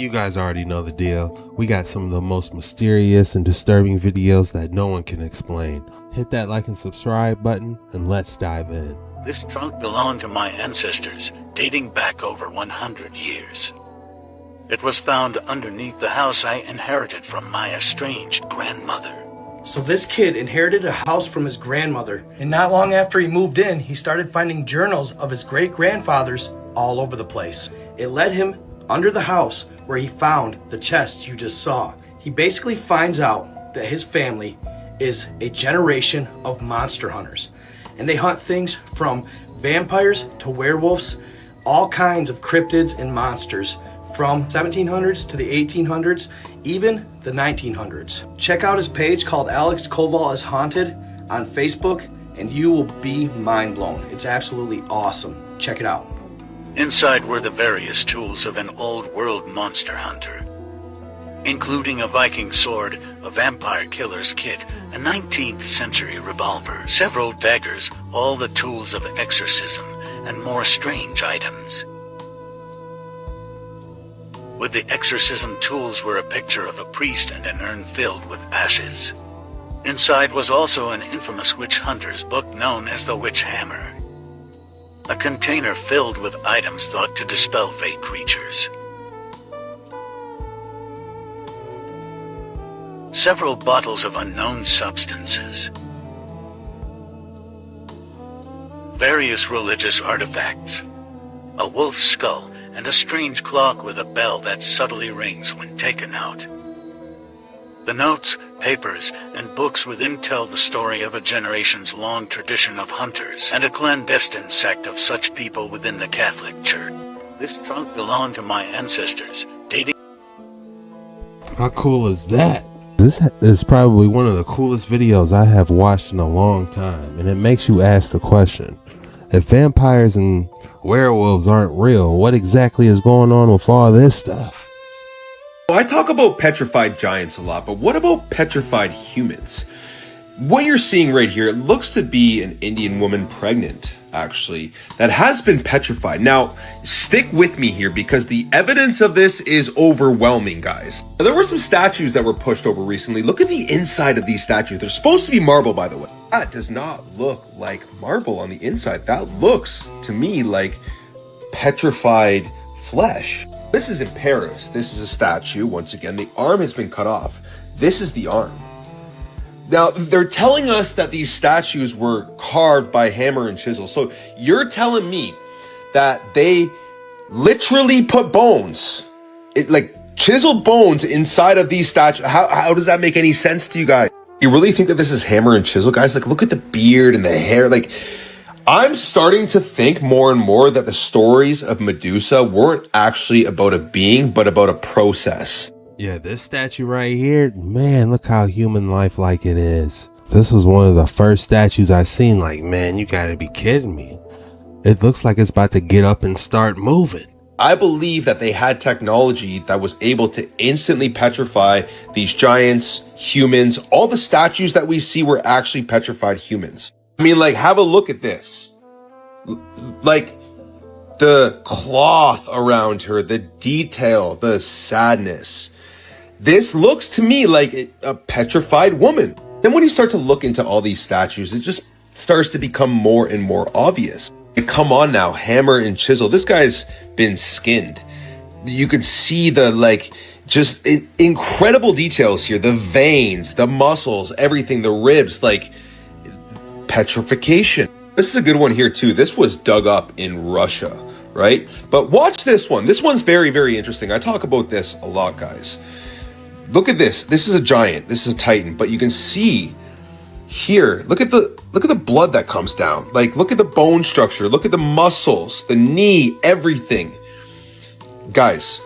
You guys already know the deal. We got some of the most mysterious and disturbing videos that no one can explain. Hit that like and subscribe button and let's dive in. This trunk belonged to my ancestors, dating back over 100 years. It was found underneath the house I inherited from my estranged grandmother. So this kid inherited a house from his grandmother, and not long after he moved in, he started finding journals of his great-grandfathers all over the place. It led him under the house where he found the chest you just saw. He basically finds out that his family is a generation of monster hunters, and they hunt things from vampires to werewolves, all kinds of cryptids and monsters from 1700s to the 1800s, even the 1900s. Check out his page called Alex Koval is Haunted on Facebook, and you will be mind blown. It's absolutely awesome. Check it out. Inside were the various tools of an old world monster hunter, including a Viking sword, a vampire killer's kit, a 19th century revolver, several daggers, all the tools of exorcism, and more strange items. With the exorcism tools were a picture of a priest and an urn filled with ashes. Inside was also an infamous witch hunter's book known as the Witch Hammer, a container filled with items thought to dispel fey creatures. Several bottles of unknown substances, various religious artifacts, a wolf's skull, and a strange clock with a bell that subtly rings when taken out. The notes, papers, and books within tell the story of a generation's long tradition of hunters and a clandestine sect of such people within the Catholic Church. This trunk belonged to my ancestors, dating... How cool is that? This is probably one of the coolest videos I have watched in a long time, and it makes you ask the question, if vampires and werewolves aren't real, what exactly is going on with all this stuff? I talk about petrified giants a lot, but what about petrified humans? What you're seeing right here, it looks to be an Indian woman pregnant, actually, that has been petrified. Now, stick with me here because the evidence of this is overwhelming, guys. Now, there were some statues that were pushed over recently. Look at the inside of these statues. They're supposed to be marble, by the way. That does not look like marble on the inside. That looks, to me, like petrified flesh. This is in Paris. This is a statue. Once again, the arm has been cut off. This is the arm. Now, they're telling us that these statues were carved by hammer and chisel. So you're telling me that they literally put bones, like chiseled bones inside of these statues. How does that make any sense to you guys? You really think that this is hammer and chisel, guys? Like, look at the beard and the hair. Like, I'm starting to think more and more that the stories of Medusa weren't actually about a being, but about a process. Yeah, this statue right here, man, look how human life-like it is. This was one of the first statues I seen. Like, man, you gotta be kidding me. It looks like it's about to get up and start moving. I believe that they had technology that was able to instantly petrify these giants, humans. All the statues that we see were actually petrified humans. I mean, like, have a look at this. Like, the cloth around her, the detail, the sadness. This looks to me like a petrified woman. Then when you start to look into all these statues, it just starts to become more and more obvious. Come on now, hammer and chisel. This guy's been skinned. You could see the, like, just incredible details here. The veins, the muscles, everything, the ribs, like, petrification. This is a good one here too. This was dug up in Russia, right? But watch this one. This one's very, very interesting. I talk about this a lot, guys. Look at this. This is a giant. This is a titan. But you can see here, look at the blood that comes down. Like, look at the bone structure. Look at the muscles, the knee, everything. Guys,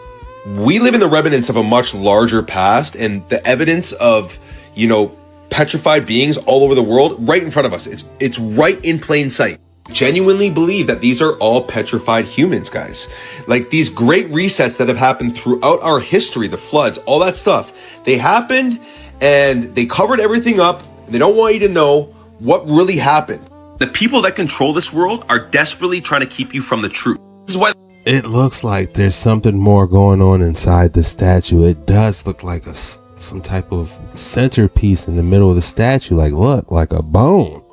we live in the remnants of a much larger past, and the evidence of, you know, petrified beings all over the world right in front of us. It's right in plain sight. Genuinely believe that these are all petrified humans, guys. Like, these great resets that have happened throughout our history, the floods, all that stuff, they happened and they covered everything up. They don't want you to know what really happened. The people that control this world are desperately trying to keep you from the truth. This is why It looks like there's something more going on inside the statue. It does look like some type of centerpiece in the middle of the statue. Like, look, like a bone.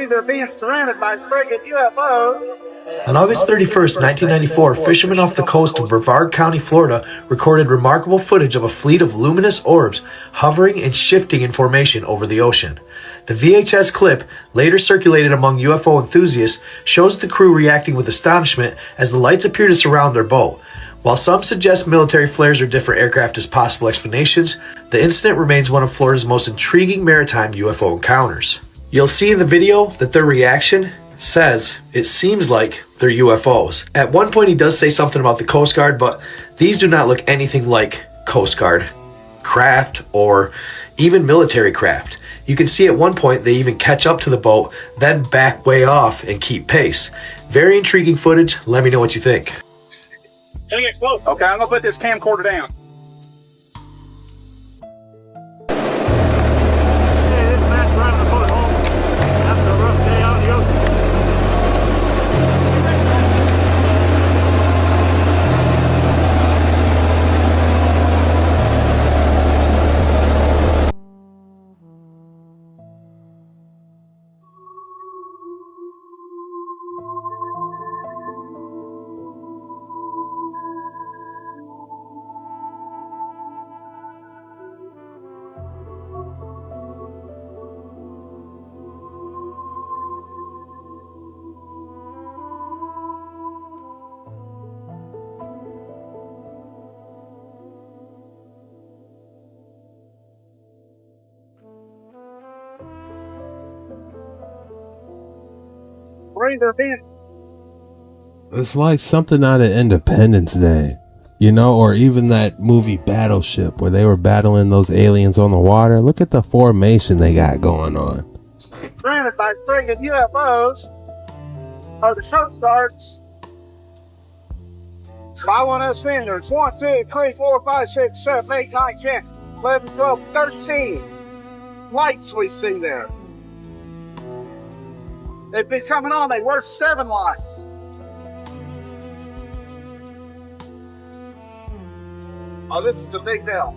They're being surrounded by friggin' UFOs. On August 31st, 1994, fishermen off the coast of Brevard County, Florida, recorded remarkable footage of a fleet of luminous orbs hovering and shifting in formation over the ocean. The VHS clip, later circulated among UFO enthusiasts, shows the crew reacting with astonishment as the lights appear to surround their boat. While some suggest military flares or different aircraft as possible explanations, the incident remains one of Florida's most intriguing maritime UFO encounters. You'll see in the video that their reaction says it seems like they're UFOs. At one point he does say something about the Coast Guard, but these do not look anything like Coast Guard craft or even military craft. You can see at one point they even catch up to the boat, then back way off and keep pace. Very intriguing footage. Let me know what you think. Can I get close? Okay, I'm gonna put this camcorder down. It's like something out of Independence Day, you know, or even that movie Battleship where they were battling those aliens on the water. Look at the formation they got going on. Surrounded by friggin' UFOs. Oh, the show starts. By one of those fingers. 1, 2, 3, 4, 5, 6, 7, 8, 9, 10, 11, 12, 13 lights we see there. They've been coming on. They were 7 lights. Oh, this is a big deal.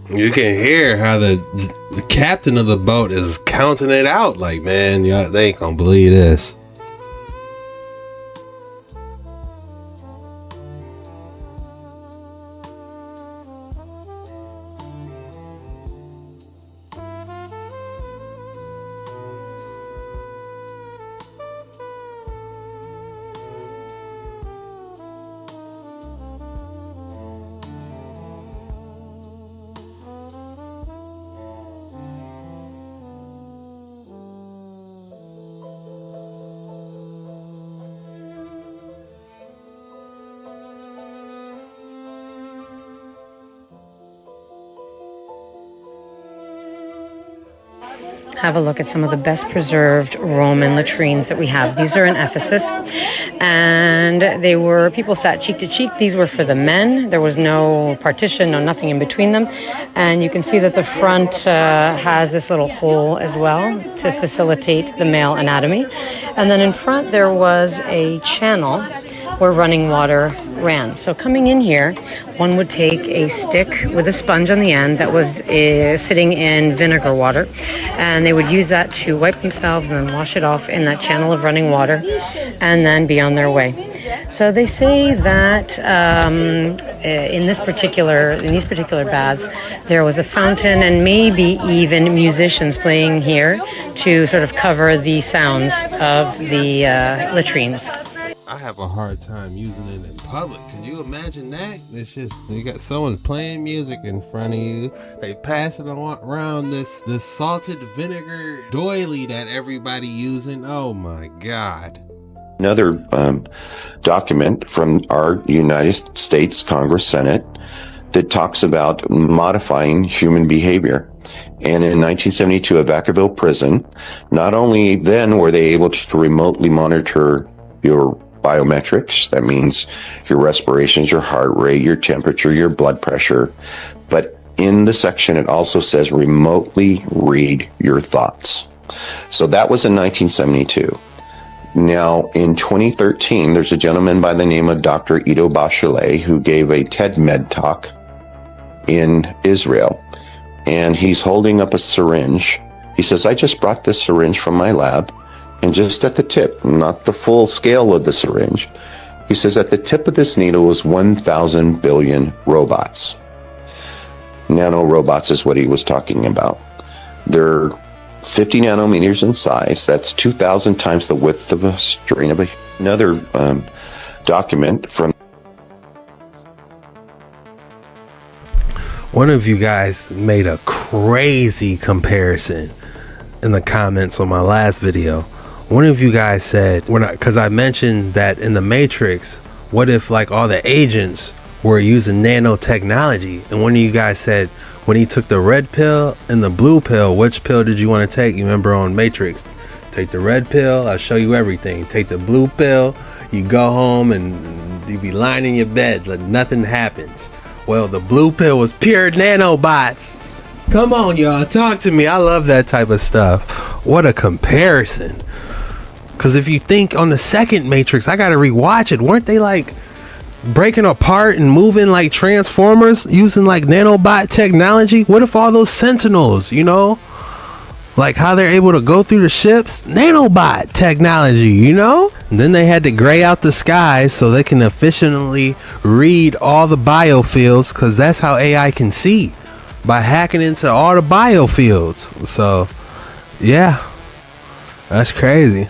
You can hear how the captain of the boat is counting it out. Like, man, y'all, they ain't gonna believe this. Have a look at some of the best preserved Roman latrines that we have. These are in Ephesus, and they were, people sat cheek to cheek. These were for the men. There was no partition, no nothing in between them. And you can see that the front has this little hole as well to facilitate the male anatomy. And then in front there was a channel where running water ran. So coming in here, one would take a stick with a sponge on the end that was sitting in vinegar water, and they would use that to wipe themselves and then wash it off in that channel of running water and then be on their way. So they say that in these particular baths, there was a fountain and maybe even musicians playing here to sort of cover the sounds of the latrines. I have a hard time using it in public. Can you imagine that? It's just, you got someone playing music in front of you. They pass it around this salted vinegar doily that everybody using. Oh my God. Another document from our United States Congress Senate that talks about modifying human behavior. And in 1972 at Vacaville Prison, not only then were they able to remotely monitor your biometrics, that means your respirations, your heart rate, your temperature, your blood pressure, but in the section it also says remotely read your thoughts. So that was in 1972. Now, in 2013, there's a gentleman by the name of Dr. Ido Bachelet who gave a TED Med talk in Israel. And he's holding up a syringe. He says, I just brought this syringe from my lab, and just at the tip, not the full scale of the syringe, he says at the tip of this needle was 1,000 billion robots. Nano robots is what he was talking about. They're 50 nanometers in size. That's 2,000 times the width of a string of another document from. One of you guys made a crazy comparison in the comments on my last video. One of you guys said, because I mentioned that in the Matrix, what if like all the agents were using nanotechnology? And one of you guys said, when he took the red pill and the blue pill, which pill did you want to take? You remember on Matrix, take the red pill, I'll show you everything. Take the blue pill, you go home and you be lying in your bed like nothing happens. Well, the blue pill was pure nanobots. Come on, y'all, talk to me. I love that type of stuff. What a comparison. Because if you think on the second Matrix, I gotta rewatch it. Weren't they like breaking apart and moving like Transformers using like nanobot technology? What if all those Sentinels, you know, like how they're able to go through the ships? Nanobot technology, you know? And then they had to gray out the skies so they can efficiently read all the biofields, because that's how AI can see, by hacking into all the biofields. So yeah, that's crazy.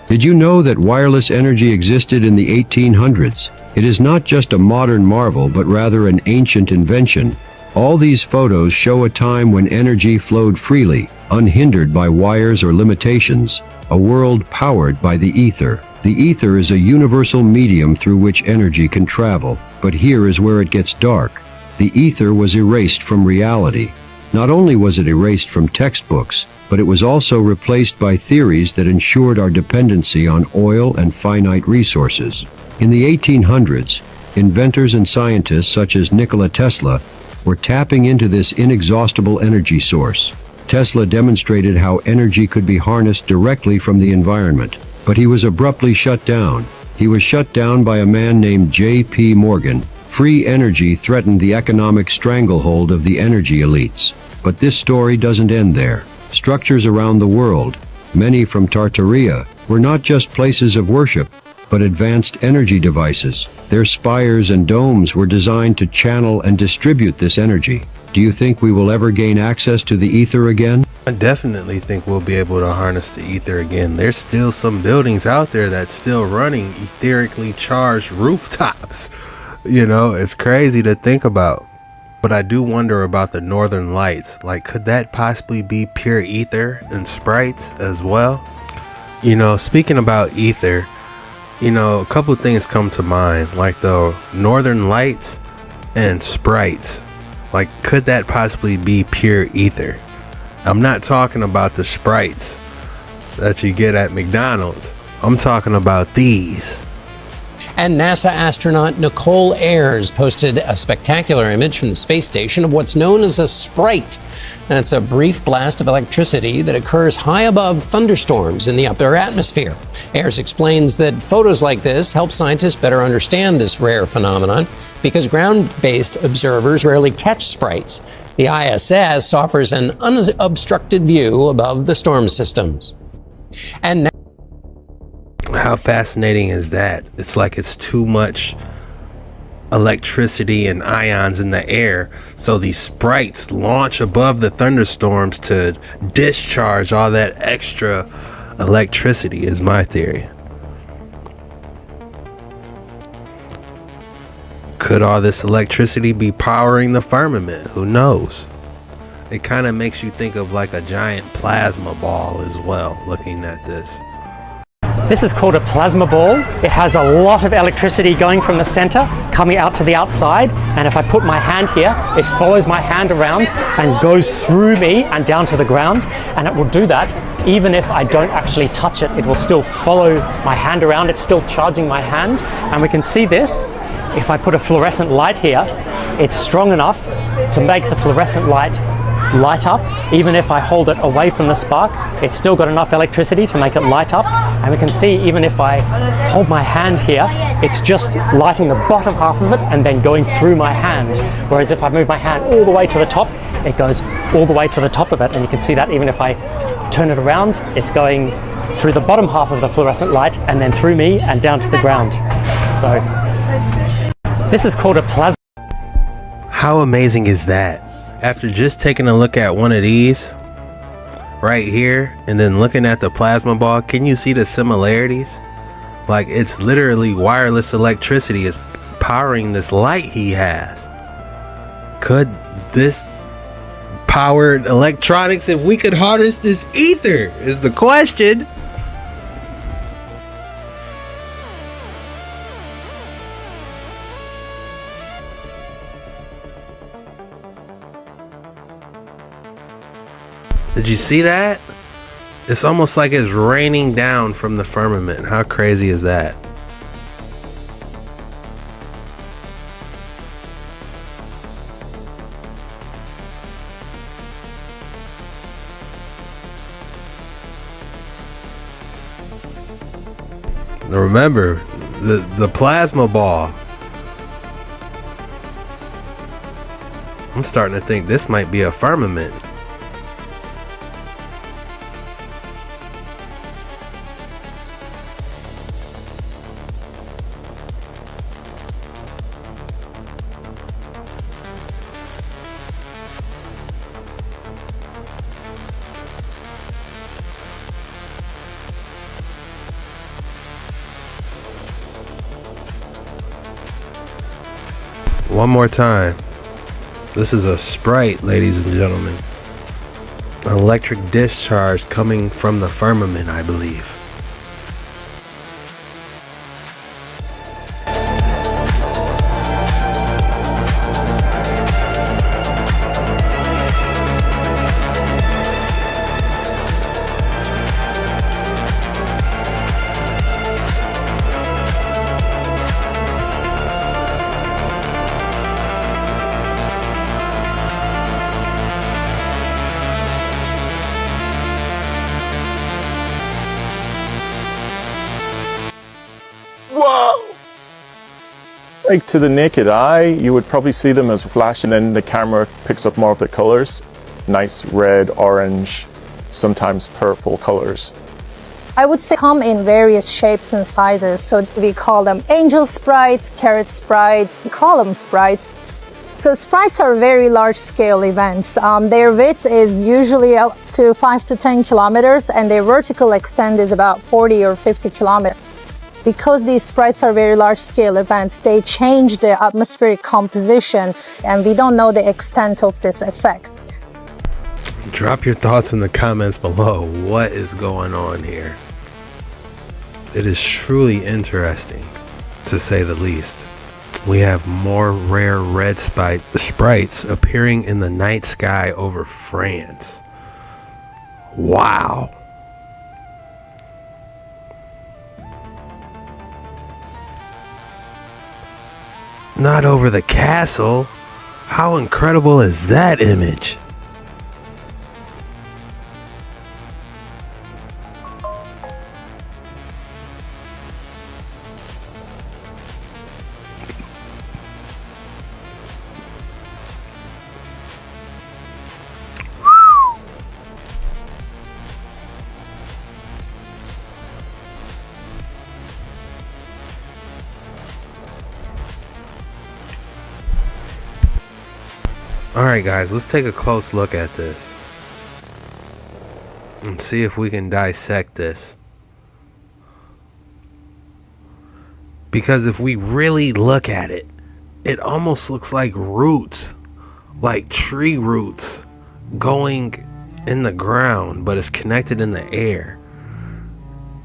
Did you know that wireless energy existed in the 1800s? It is not just a modern marvel, but rather an ancient invention. All these photos show a time when energy flowed freely, unhindered by wires or limitations, a world powered by the ether. The ether is a universal medium through which energy can travel, but here is where it gets dark. The ether was erased from reality. Not only was it erased from textbooks, but it was also replaced by theories that ensured our dependency on oil and finite resources. In the 1800s, inventors and scientists such as Nikola Tesla were tapping into this inexhaustible energy source. Tesla demonstrated how energy could be harnessed directly from the environment, but he was abruptly shut down. He was shut down by a man named J.P. Morgan. Free energy threatened the economic stranglehold of the energy elites. But this story doesn't end there. Structures around the world, many from Tartaria, were not just places of worship, but advanced energy devices. Their spires and domes were designed to channel and distribute this energy. Do you think we will ever gain access to the ether again? I definitely think we'll be able to harness the ether again. There's still some buildings out there that's still running etherically charged rooftops. You know, it's crazy to think about. But I do wonder about the northern lights. Like, could that possibly be pure ether and sprites as well? You know, speaking about ether, you know, a couple of things come to mind, like the northern lights and sprites. Like, could that possibly be pure ether? I'm not talking about the sprites that you get at McDonald's. I'm talking about these. And NASA astronaut Nicole Ayers posted a spectacular image from the space station of what's known as a sprite. And it's a brief blast of electricity that occurs high above thunderstorms in the upper atmosphere. Ayers explains that photos like this help scientists better understand this rare phenomenon because ground-based observers rarely catch sprites. The ISS offers an unobstructed view above the storm systems. And now, how fascinating is that? It's like it's too much electricity and ions in the air, so these sprites launch above the thunderstorms to discharge all that extra electricity, is my theory. Could all this electricity be powering the firmament? Who knows? It kind of makes you think of like a giant plasma ball as well, looking at this. This is called a plasma ball. It has a lot of electricity going from the center, coming out to the outside, and if I put my hand here, it follows my hand around and goes through me and down to the ground, and it will do that even if I don't actually touch it. It will still follow my hand around. It's still charging my hand, and we can see this. If I put a fluorescent light here, it's strong enough to make the fluorescent light light up. Even if I hold it away from the spark, it's still got enough electricity to make it light up, And we can see even if I hold my hand here, it's just lighting the bottom half of it and then going through my hand. Whereas if I move my hand all the way to the top, it goes all the way to the top of it. And you can see that even if I turn it around, it's going through the bottom half of the fluorescent light and then through me and down to the ground. So this is called a plasma. How amazing is that? After just taking a look at one of these right here and then looking at the plasma ball, can you see the similarities? Like, it's literally wireless electricity is powering this light he has. Could this powered electronics, if we could harness this ether, is the question. Did you see that? It's almost like it's raining down from the firmament. How crazy is that? Remember, the plasma ball. I'm starting to think this might be a firmament. One more time. This is a sprite, ladies and gentlemen. An electric discharge coming from the firmament, I believe. Like, to the naked eye, you would probably see them as flash, and then the camera picks up more of the colors. Nice red, orange, sometimes purple colors. I would say come in various shapes and sizes. So we call them angel sprites, carrot sprites, column sprites. So sprites are very large scale events. Their width is usually up to 5 to 10 kilometers and their vertical extent is about 40 or 50 kilometers. Because these sprites are very large-scale events, they change the atmospheric composition, and we don't know the extent of this effect. Drop your thoughts in the comments below. What is going on here? It is truly interesting, to say the least. We have more rare red sprites appearing in the night sky over France. Wow. Not over the castle. How incredible is that image? Alright guys, let's take a close look at this and see if we can dissect this. Because if we really look at it, it almost looks like roots, like tree roots going in the ground, but it's connected in the air.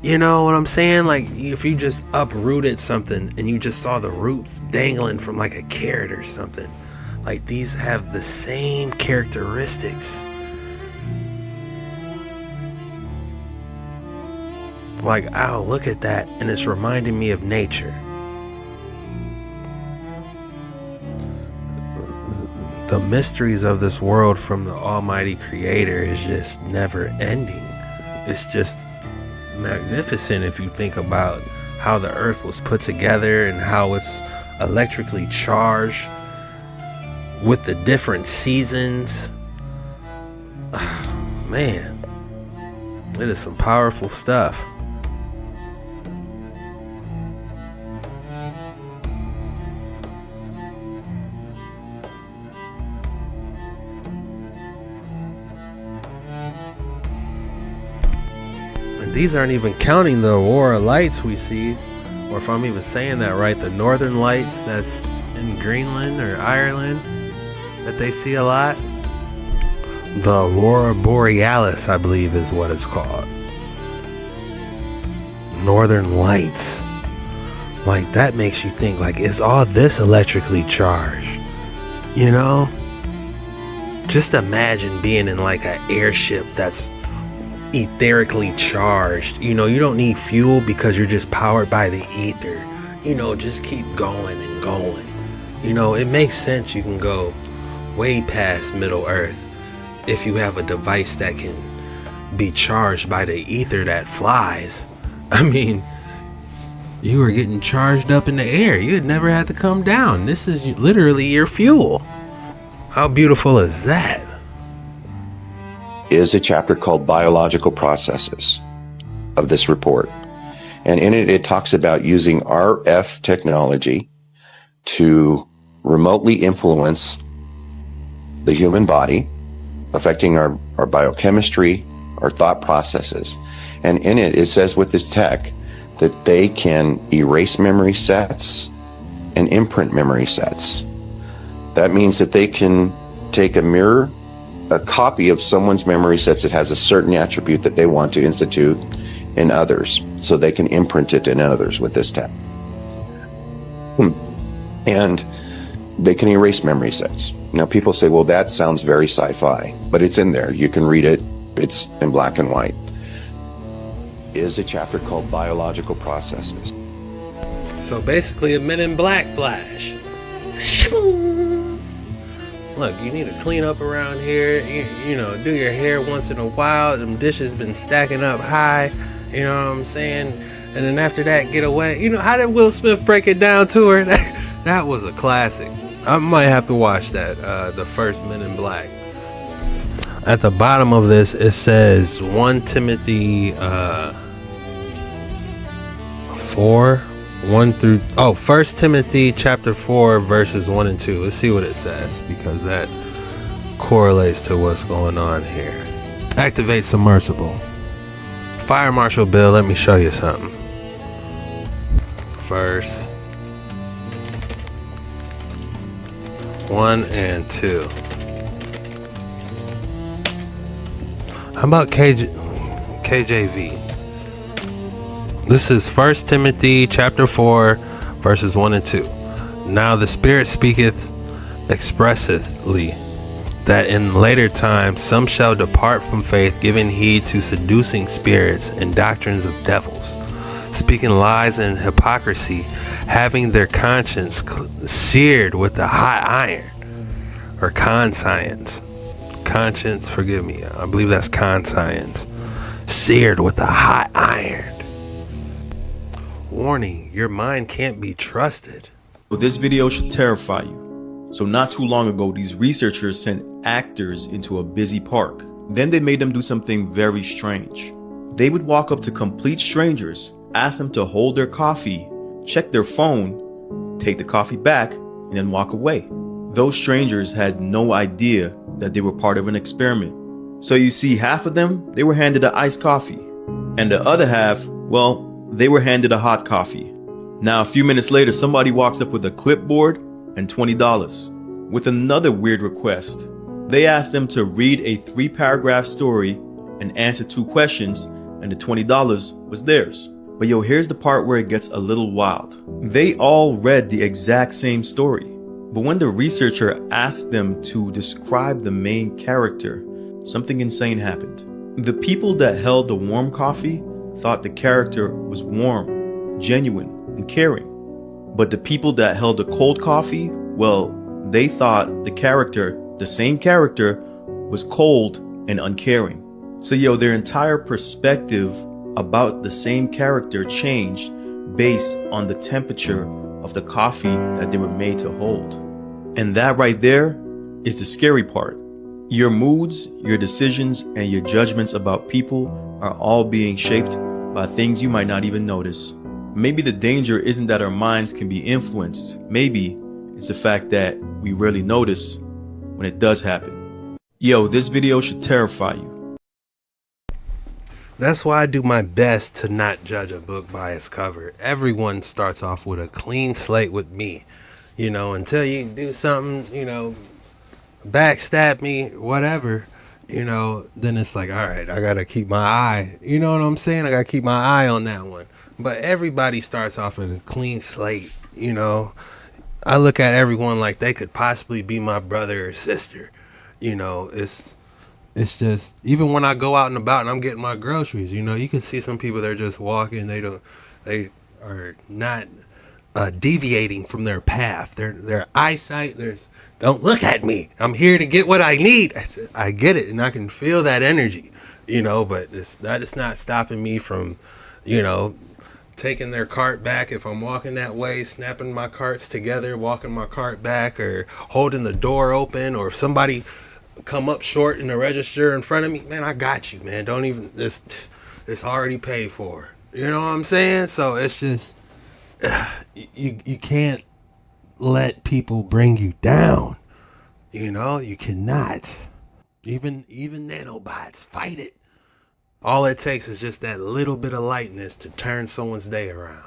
You know what I'm saying? Like if you just uprooted something and you just saw the roots dangling from like a carrot or something. Like these have the same characteristics. Like, oh, look at that. And it's reminding me of nature. The mysteries of this world from the Almighty Creator is just never ending. It's just magnificent if you think about how the earth was put together and how it's electrically charged with the different seasons. Man, it is some powerful stuff. And these aren't even counting the aurora lights we see, or if I'm even saying that right, the northern lights that's in Greenland or Ireland that they see a lot. The aurora borealis, I believe, is what it's called. Northern lights. Like, that makes you think, like, is all this electrically charged? You know? Just imagine being in like an airship that's etherically charged. You know, you don't need fuel because you're just powered by the ether. You know, just keep going and going. You know, it makes sense you can go way past Middle Earth if you have a device that can be charged by the ether that flies. I mean, you were getting charged up in the air. You had never had to come down. This is literally your fuel. How beautiful is that? Is a chapter called Biological Processes of this report. And in it, it talks about using RF technology to remotely influence the human body, affecting our biochemistry, our thought processes. And in it, it says with this tech that they can erase memory sets and imprint memory sets. That means that they can take a copy of someone's memory sets that has a certain attribute that they want to institute in others, so they can imprint it in others with this tech. And they can erase memory sets. Now, people say, well, that sounds very sci-fi, but it's in there. You can read it. It's in black and white. Is a chapter called Biological Processes. So basically a Men in Black flash. Look, you need to clean up around here. You know, do your hair once in a while. Them dishes been stacking up high. You know what I'm saying? And then after that, get away. You know, how did Will Smith break it down to her? That was a classic. I might have to watch that, the first Men in Black. At the bottom of this, it says 1 Timothy 4, 1 through... Oh, 1 Timothy chapter 4, verses 1 and 2. Let's see what it says, because that correlates to what's going on here. Activate submersible. Fire Marshal Bill, let me show you something. Verse 1 and 2. How about KJV? This is 1 Timothy chapter 4, verses 1 and 2. Now the Spirit speaketh expressly that in later times some shall depart from faith, giving heed to seducing spirits and doctrines of devils, speaking lies and hypocrisy, having their conscience seared with the hot iron, or conscience. Conscience, forgive me, I believe that's conscience. Seared with a hot iron. Warning, your mind can't be trusted. Well, this video should terrify you. So not too long ago, these researchers sent actors into a busy park. Then they made them do something very strange. They would walk up to complete strangers, ask them to hold their coffee, check their phone, take the coffee back, and then walk away. Those strangers had no idea that they were part of an experiment. So you see, half of them, they were handed an iced coffee. And the other half, well, they were handed a hot coffee. Now, a few minutes later, somebody walks up with a clipboard and $20 with another weird request. They asked them to read a 3-paragraph story and answer 2 questions, and the $20 was theirs. But yo, here's the part where it gets a little wild. They all read the exact same story. But when the researcher asked them to describe the main character, something insane happened. The people that held the warm coffee thought the character was warm, genuine, and caring. But the people that held the cold coffee, well, they thought the same character, was cold and uncaring. So yo, their entire perspective about the same character changed based on the temperature of the coffee that they were made to hold. And that right there is the scary part. Your moods, your decisions, and your judgments about people are all being shaped by things you might not even notice. Maybe the danger isn't that our minds can be influenced. Maybe it's the fact that we rarely notice when it does happen. Yo, this video should terrify you. That's why I do my best to not judge a book by its cover. Everyone starts off with a clean slate with me. You know, until you do something, you know, backstab me, whatever, you know, then it's like, all right, I gotta keep my eye, you know what I'm saying? I gotta keep my eye on that one. But everybody starts off with a clean slate, you know. I look at everyone like they could possibly be my brother or sister. You know, it's just, even when I go out and about and I'm getting my groceries, you know, you can see some people, they're just walking, they are not deviating from their path. Their eyesight, don't look at me. I'm here to get what I need. I get it, and I can feel that energy, you know, but that is not stopping me from, you know, taking their cart back if I'm walking that way, snapping my carts together, walking my cart back, or holding the door open, or if somebody come up short in the register in front of me, man, I got you, man. Don't even, it's already paid for. You know what I'm saying? So it's just, you can't let people bring you down. You know, you cannot. Even nanobots, fight it. All it takes is just that little bit of lightness to turn someone's day around.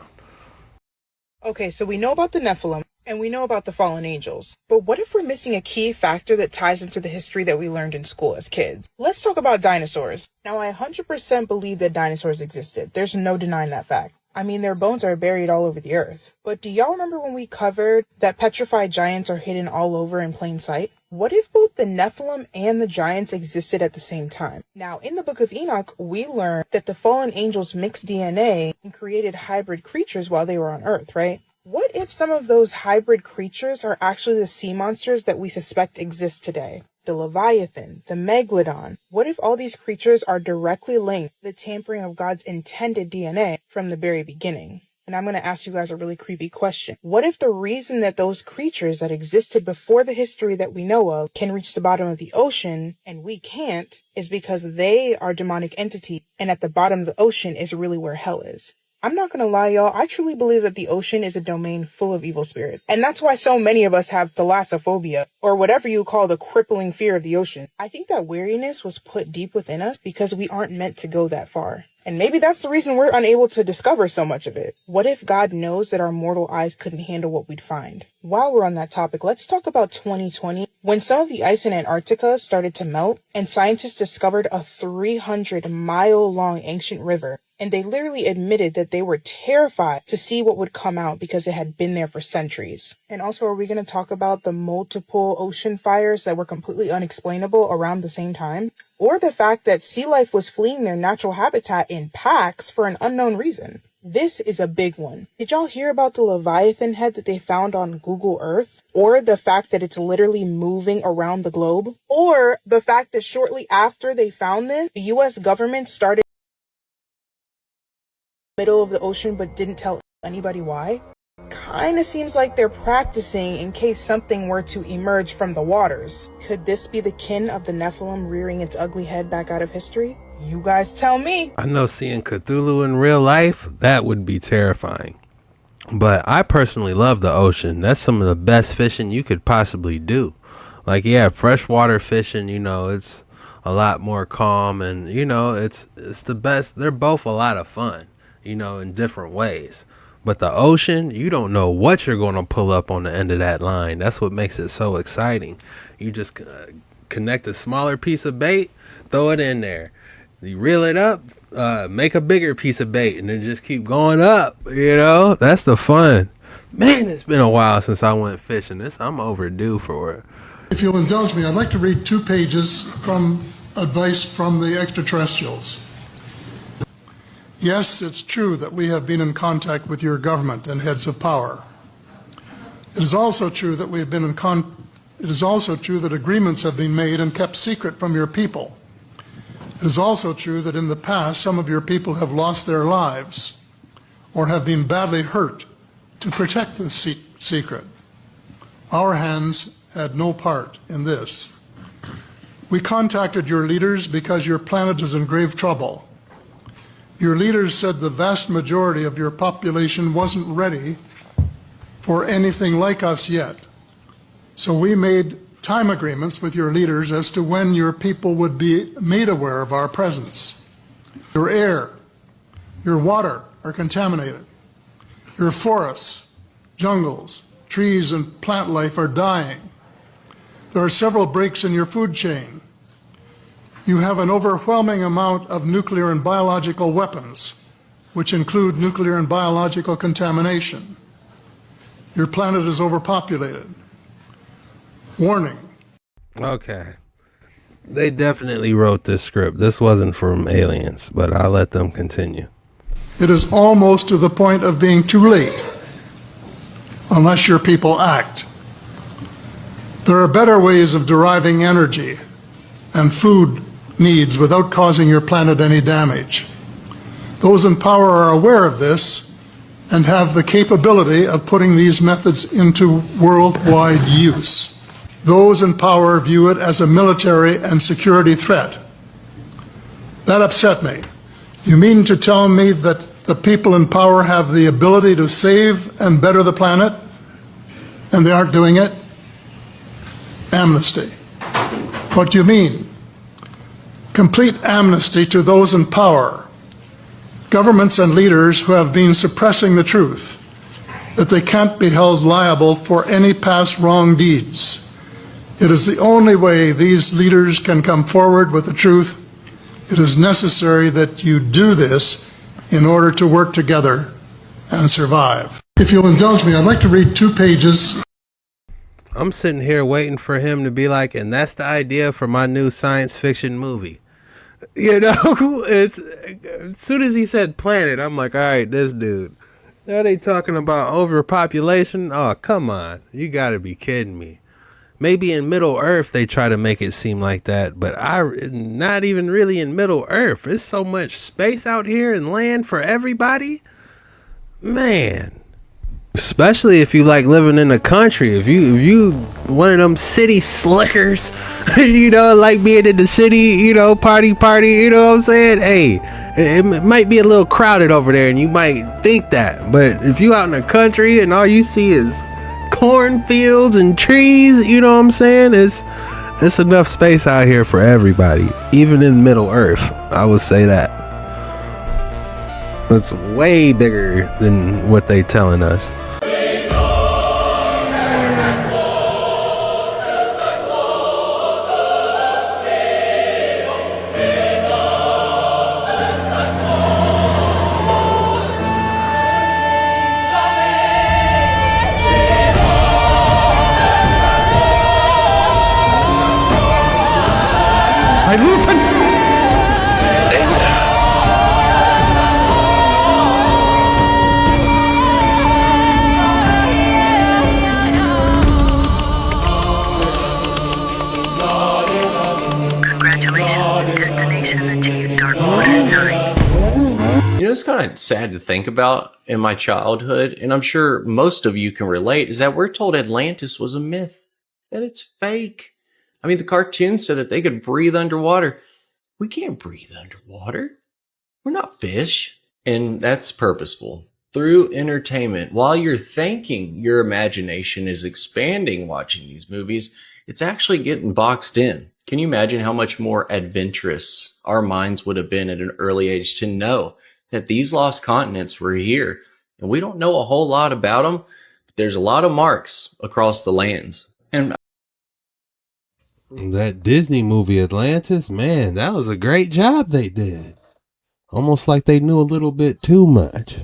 Okay, so we know about the Nephilim, and we know about the fallen angels. But what if we're missing a key factor that ties into the history that we learned in school as kids? Let's talk about dinosaurs. Now, I 100% believe that dinosaurs existed. There's no denying that fact. I mean, their bones are buried all over the earth. But do y'all remember when we covered that petrified giants are hidden all over in plain sight? What if both the Nephilim and the giants existed at the same time? Now, in the Book of Enoch, we learned that the fallen angels mixed DNA and created hybrid creatures while they were on Earth, right? What if some of those hybrid creatures are actually the sea monsters that we suspect exist today? The Leviathan, the Megalodon. What if all these creatures are directly linked to the tampering of God's intended DNA from the very beginning? And I'm going to ask you guys a really creepy question. What if the reason that those creatures that existed before the history that we know of can reach the bottom of the ocean and we can't is because they are demonic entities, and at the bottom of the ocean is really where hell is? I'm not going to lie, y'all. I truly believe that the ocean is a domain full of evil spirits. And that's why so many of us have thalassophobia, or whatever you call the crippling fear of the ocean. I think that weariness was put deep within us because we aren't meant to go that far. And maybe that's the reason we're unable to discover so much of it. What if God knows that our mortal eyes couldn't handle what we'd find? While we're on that topic, let's talk about 2020, when some of the ice in Antarctica started to melt, and scientists discovered a 300-mile-long ancient river. And they literally admitted that they were terrified to see what would come out because it had been there for centuries. And also, are we going to talk about the multiple ocean fires that were completely unexplainable around the same time? Or the fact that sea life was fleeing their natural habitat in packs for an unknown reason? This is a big one. Did y'all hear about the Leviathan head that they found on Google Earth? Or the fact that it's literally moving around the globe? Or the fact that shortly after they found this, the US government started middle of the ocean but didn't tell anybody why? Kinda seems like they're practicing in case something were to emerge from the waters. Could this be the kin of the Nephilim rearing its ugly head back out of history? You guys tell me. I know seeing Cthulhu in real life, that would be terrifying. But I personally love the ocean. That's some of the best fishing you could possibly do. Like, yeah, freshwater fishing, you know, it's a lot more calm, and, you know, it's the best. They're both a lot of fun, you know, in different ways. But the ocean, you don't know what you're going to pull up on the end of that line. That's what makes it so exciting. You just connect a smaller piece of bait, throw it in there. You reel it up, make a bigger piece of bait, and then just keep going up, you know? That's the fun. Man, it's been a while since I went fishing. I'm overdue for it. If you'll indulge me, I'd like to read 2 pages from advice from the extraterrestrials. Yes, it's true that we have been in contact with your government and heads of power. It is also true that we have been it is also true that agreements have been made and kept secret from your people. It is also true that in the past, some of your people have lost their lives or have been badly hurt to protect this secret. Our hands had no part in this. We contacted your leaders because your planet is in grave trouble. Your leaders said the vast majority of your population wasn't ready for anything like us yet. So we made time agreements with your leaders as to when your people would be made aware of our presence. Your air, your water are contaminated. Your forests, jungles, trees, and plant life are dying. There are several breaks in your food chain. You have an overwhelming amount of nuclear and biological weapons, which include nuclear and biological contamination. Your planet is overpopulated. Warning. Okay. They definitely wrote this script. This wasn't from aliens, but I'll let them continue. It is almost to the point of being too late, unless your people act. There are better ways of deriving energy and food needs without causing your planet any damage. Those in power are aware of this and have the capability of putting these methods into worldwide use. Those in power view it as a military and security threat. That upset me. You mean to tell me that the people in power have the ability to save and better the planet, and they aren't doing it? Amnesty. What do you mean? Complete amnesty to those in power, governments and leaders who have been suppressing the truth, that they can't be held liable for any past wrong deeds. It is the only way these leaders can come forward with the truth. It is necessary that you do this in order to work together and survive. If you'll indulge me, I'd like to read 2 pages. I'm sitting here waiting for him to be like, and that's the idea for my new science fiction movie. You know, it's as soon as he said planet, I'm like, all right, this dude. Now they talking about overpopulation. Oh, come on. You got to be kidding me. Maybe in Middle Earth they try to make it seem like that, but not even really in Middle Earth. There's so much space out here and land for everybody. Man. Especially if you like living in the country. If you one of them city slickers, you know, like being in the city, you know, party, you know what I'm saying? Hey, it might be a little crowded over there and you might think that. But if you out in the country and all you see is cornfields and trees, you know what I'm saying? It's enough space out here for everybody, even in Middle Earth. I would say that. It's way bigger than what they telling us. It's kind of sad to think about in my childhood, and I'm sure most of you can relate, is that we're told Atlantis was a myth, that it's fake. I mean, the cartoons said that they could breathe underwater. We can't breathe underwater. We're not fish. And that's purposeful. Through entertainment, while you're thinking your imagination is expanding watching these movies, it's actually getting boxed in. Can you imagine how much more adventurous our minds would have been at an early age to know that these lost continents were here? And we don't know a whole lot about them, but there's a lot of marks across the lands. And that Disney movie Atlantis, man, that was a great job they did. Almost like they knew a little bit too much.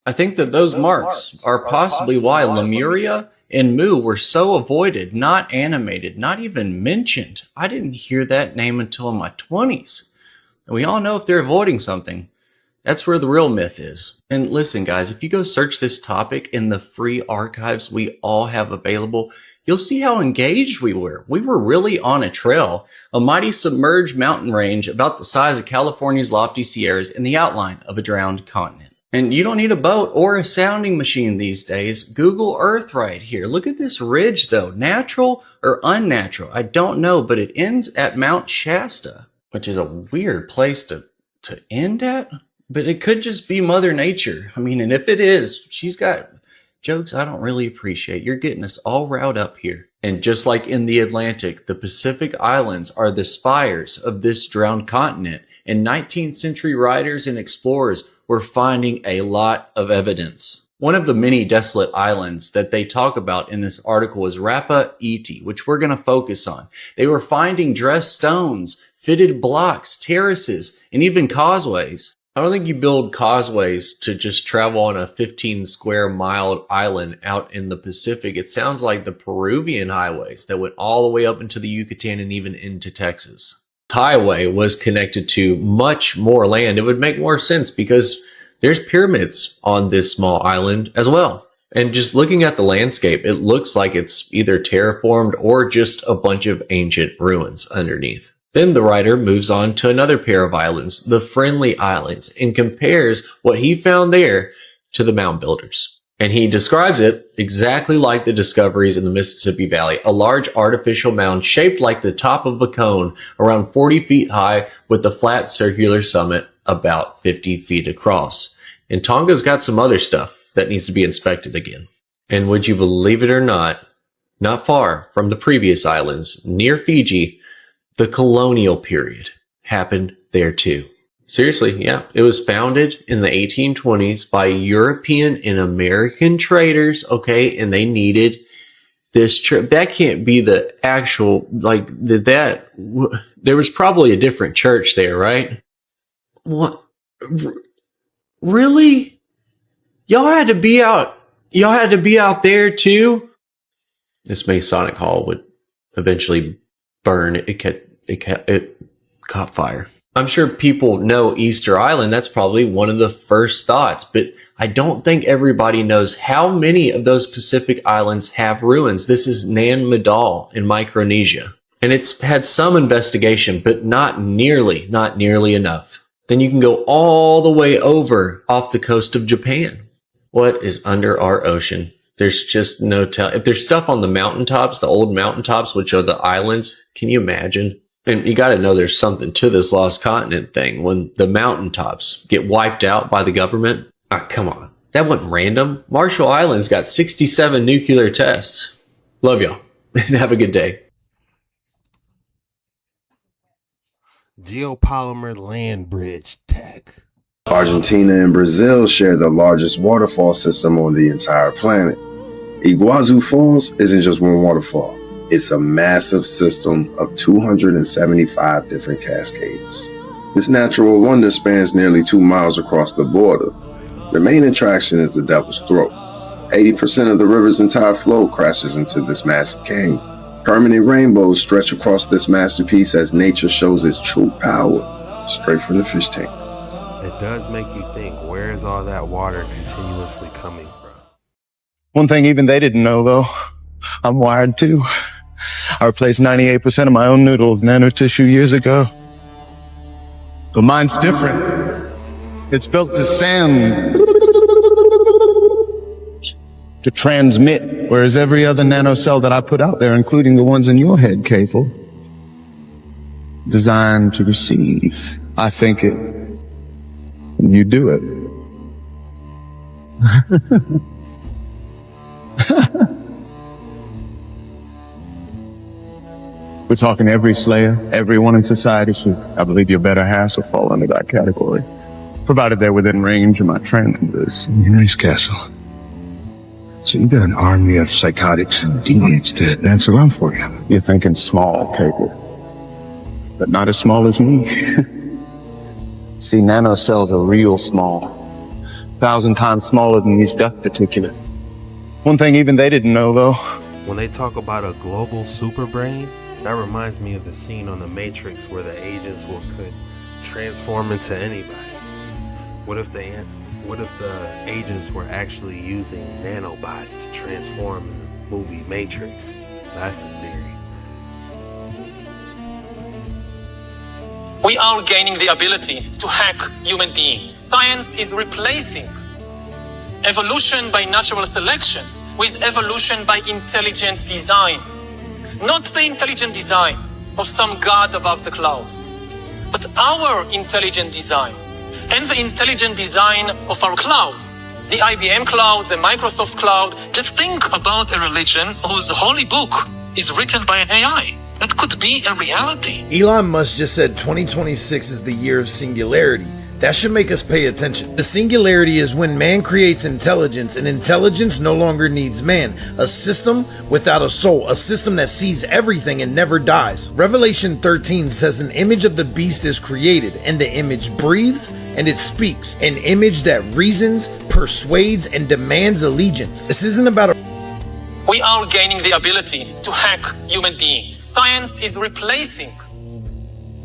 I think that those marks are possibly why Lemuria and Mu were so avoided, not animated, not even mentioned. I didn't hear that name until in my 20s. And we all know if they're avoiding something, That's where the real myth is. And listen, guys, if you go search this topic in the free archives we all have available, you'll see how engaged we were. We were really on a trail, a mighty submerged mountain range about the size of California's lofty Sierras in the outline of a drowned continent. And you don't need a boat or a sounding machine these days. Google Earth right here. Look at this ridge though. Natural or unnatural? I don't know, but it ends at Mount Shasta, which is a weird place to end at. But it could just be Mother Nature. I mean, and if it is, she's got jokes I don't really appreciate. You're getting us all riled up here. And just like in the Atlantic, the Pacific Islands are the spires of this drowned continent. And 19th century writers and explorers were finding a lot of evidence. One of the many desolate islands that they talk about in this article is Rapa Iti, which we're going to focus on. They were finding dressed stones, fitted blocks, terraces, and even causeways. I don't think you build causeways to just travel on a 15 square mile island out in the Pacific. It sounds like the Peruvian highways that went all the way up into the Yucatan and even into Texas. This highway was connected to much more land. It would make more sense because there's pyramids on this small island as well. And just looking at the landscape, it looks like it's either terraformed or just a bunch of ancient ruins underneath. Then the writer moves on to another pair of islands, the Friendly Islands, and compares what he found there to the mound builders. And he describes it exactly like the discoveries in the Mississippi Valley, a large artificial mound shaped like the top of a cone, around 40 feet high with a flat circular summit about 50 feet across. And Tonga's got some other stuff that needs to be inspected again. And would you believe it or not far from the previous islands, near Fiji, the colonial period happened there too. Seriously, yeah. It was founded in the 1820s by European and American traders, okay? And they needed this trip. That can't be the actual, there was probably a different church there, right? What? Really? Y'all had to be out there too? This Masonic Hall would eventually burn. It caught fire. I'm sure people know Easter Island. That's probably one of the first thoughts, but I don't think everybody knows how many of those Pacific islands have ruins. This is Madol in Micronesia, and it's had some investigation, but not nearly enough. Then you can go all the way over off the coast of Japan. What is under our ocean? There's just no tell. If there's stuff on the mountaintops, the old mountaintops, which are the islands, can you imagine? And you got to know there's something to this lost continent thing. When the mountaintops get wiped out by the government, come on. That wasn't random. Marshall Islands got 67 nuclear tests. Love y'all and have a good day. Geopolymer land bridge tech. Argentina and Brazil share the largest waterfall system on the entire planet. Iguazu Falls isn't just one waterfall. It's a massive system of 275 different cascades. This natural wonder spans nearly 2 miles across the border. The main attraction is the Devil's Throat. 80% of the river's entire flow crashes into this massive canyon. Permanent rainbows stretch across this masterpiece as nature shows its true power, straight from the fish tank. It does make you think, where is all that water continuously coming from? One thing even they didn't know, though, I'm wired too. I replaced 98% of my own noodles with nanotissue years ago. But mine's different. It's built to send, to transmit, whereas every other nanocell that I put out there, including the ones in your head, Kafel, designed to receive. I think it, and you do it. We're talking every slayer, everyone in society, so I believe your better halves will fall under that category, provided they're within range of my transmitters. Nice castle. So you got an army of psychotics and demons to dance around for you. You're thinking small, Cable, but not as small as me. See, nanocells are real small, 1,000 times smaller than these duck particulate. One thing even they didn't know, though. When they talk about a global superbrain, that reminds me of the scene on The Matrix where the agents could transform into anybody. What if the agents were actually using nanobots to transform in the movie Matrix? That's the theory. We are gaining the ability to hack human beings. Science is replacing evolution by natural selection with evolution by intelligent design. Not the intelligent design of some god above the clouds, but our intelligent design and the intelligent design of our clouds. The IBM cloud, the Microsoft cloud. Just think about a religion whose holy book is written by an AI. That could be a reality. Elon Musk just said 2026 is the year of singularity. That should make us pay attention. The singularity is when man creates intelligence, and intelligence no longer needs man. A system without a soul, a system that sees everything and never dies. Revelation 13 says an image of the beast is created, and the image breathes and it speaks. An image that reasons, persuades, and demands allegiance. This isn't about We are gaining the ability to hack human beings. Science is replacing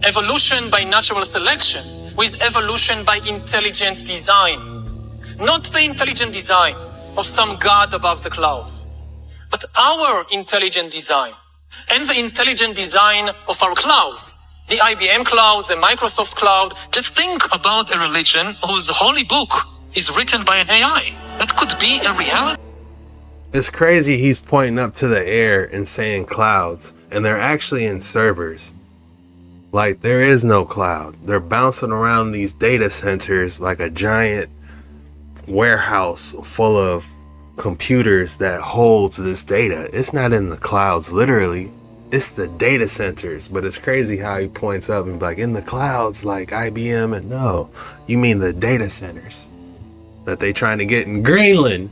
evolution by natural selection with evolution by intelligent design. Not the intelligent design of some god above the clouds, but our intelligent design and the intelligent design of our clouds. The IBM cloud, the Microsoft cloud. Just think about a religion whose holy book is written by an AI. That could be a reality. It's crazy he's pointing up to the air and saying clouds, and they're actually in servers. Like, there is no cloud. They're bouncing around these data centers like a giant warehouse full of computers that holds this data. It's not in the clouds, literally. It's the data centers. But it's crazy how he points up and be like, in the clouds, like IBM. And no, you mean the data centers that they trying to get in Greenland.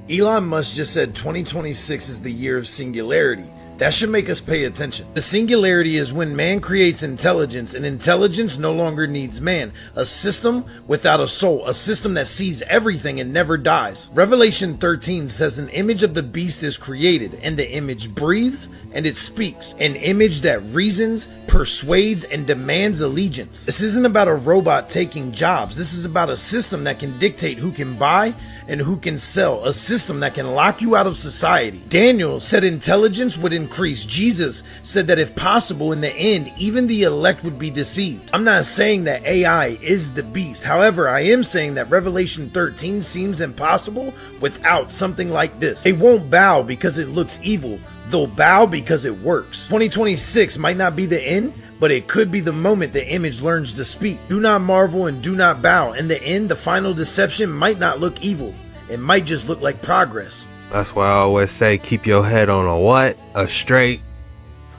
Elon Musk just said 2026 is the year of singularity. That should make us pay attention. The singularity is when man creates intelligence, and intelligence no longer needs man. A system without a soul, a system that sees everything and never dies. Revelation 13 says an image of the beast is created, and the image breathes and it speaks. An image that reasons, persuades, and demands allegiance. This isn't about a robot taking jobs. This is about a system that can dictate who can buy and who can sell. A system that can lock you out of society. Daniel said intelligence would increase. Jesus said that if possible, in the end, even the elect would be deceived. I'm not saying that AI is the beast. However, I am saying that Revelation 13 seems impossible without something like this. They won't bow because it looks evil. They'll bow because it works. 2026 might not be the end, but it could be the moment the image learns to speak. Do not marvel and do not bow. In the end, the final deception might not look evil. It might just look like progress. That's why I always say keep your head on a what? A straight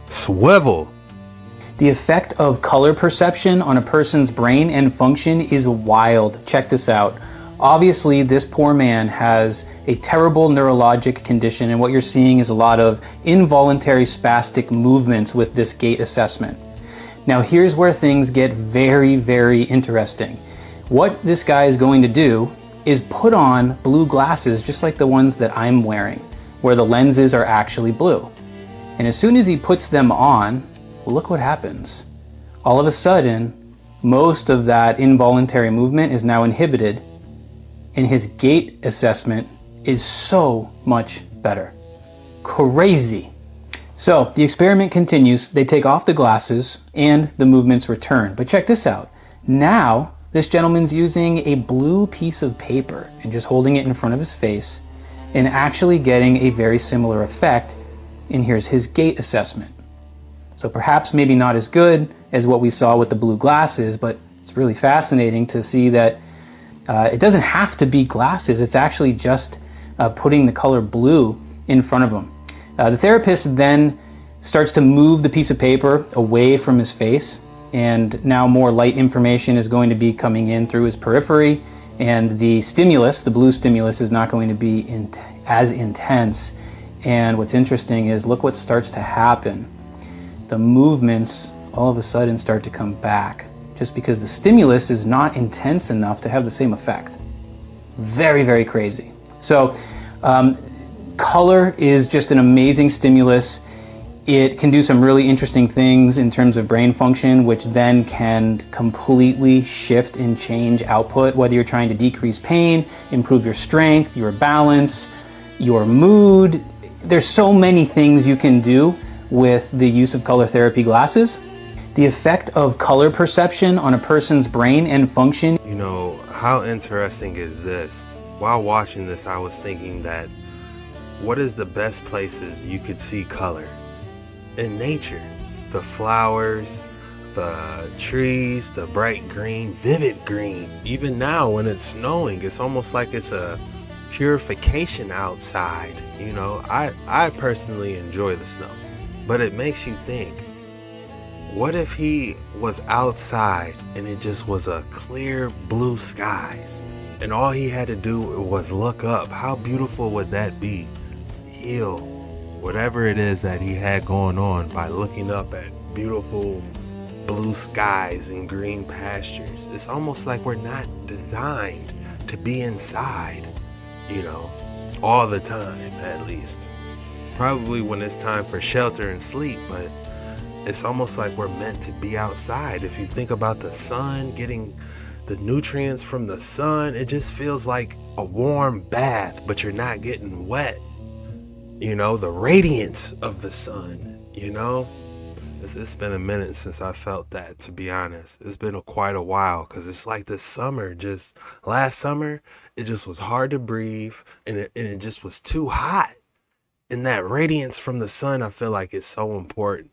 swivel. The effect of color perception on a person's brain and function is wild. Check this out. Obviously, this poor man has a terrible neurologic condition, and what you're seeing is a lot of involuntary spastic movements with this gait assessment. Now, here's where things get very, very interesting. What this guy is going to do is put on blue glasses just like the ones that I'm wearing, where the lenses are actually blue. And as soon as he puts them on, look what happens. All of a sudden, most of that involuntary movement is now inhibited, and his gait assessment is so much better. Crazy. So the experiment continues. They take off the glasses and the movements return. But check this out. Now, this gentleman's using a blue piece of paper and just holding it in front of his face and actually getting a very similar effect. And here's his gait assessment. So perhaps maybe not as good as what we saw with the blue glasses, but it's really fascinating to see that it doesn't have to be glasses. It's actually just putting the color blue in front of him. The therapist then starts to move the piece of paper away from his face, and now more light information is going to be coming in through his periphery, and the stimulus, the blue stimulus, is not going to be as intense. And what's interesting is look what starts to happen. The movements all of a sudden start to come back, just because the stimulus is not intense enough to have the same effect. Very, very crazy. So color is just an amazing stimulus. It can do some really interesting things in terms of brain function, which then can completely shift and change output, whether you're trying to decrease pain, improve your strength, your balance, your mood. There's so many things you can do with the use of color therapy glasses. The effect of color perception on a person's brain and function. You know, how interesting is this? While watching this, I was thinking that what is the best places you could see color? In nature. The flowers, the trees, the bright green, vivid green. Even now when it's snowing, it's almost like it's a purification outside. You know, I personally enjoy the snow, but it makes you think, what if he was outside and it just was a clear blue skies and all he had to do was look up? How beautiful would that be to heal whatever it is that he had going on by looking up at beautiful blue skies and green pastures? It's almost like we're not designed to be inside, you know, all the time, at least. Probably when it's time for shelter and sleep, but it's almost like we're meant to be outside. If you think about the sun, getting the nutrients from the sun, it just feels like a warm bath, but you're not getting wet. You know, the radiance of the sun, you know? It's been a minute since I felt that, to be honest. It's been quite a while, because it's like this summer, last summer, it just was hard to breathe, and it just was too hot. And that radiance from the sun, I feel like it's so important.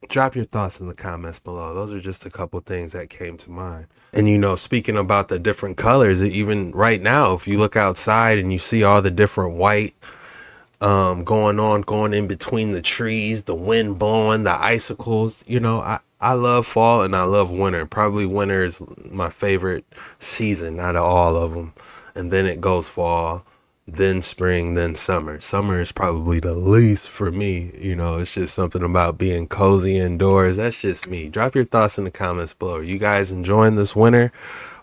Drop your thoughts in the comments below. Those are just a couple things that came to mind. And you know, speaking about the different colors, even right now, if you look outside and you see all the different white going in between the trees, the wind blowing, the icicles, you know, I love fall and I love winter. Probably winter is my favorite season out of all of them. And then it goes fall, then spring, then summer. Summer is probably the least for me. You know, it's just something about being cozy indoors. That's just me. Drop your thoughts in the comments below. Are you guys enjoying this winter?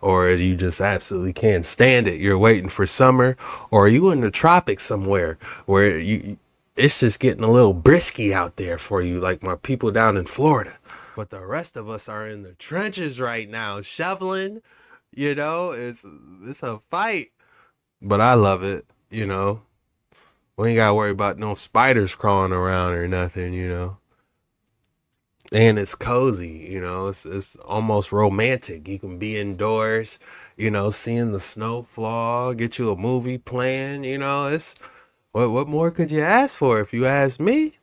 Or you just absolutely can't stand it? You're waiting for summer? Or are you in the tropics somewhere where it's just getting a little brisky out there for you, like my people down in Florida? But the rest of us are in the trenches right now, shoveling. You know, it's a fight. But I love it, you know. We ain't gotta worry about no spiders crawling around or nothing, you know. And it's cozy, you know. It's almost romantic. You can be indoors, you know, seeing the snow fall, get you a movie playing, you know. It's what more could you ask for, if you ask me?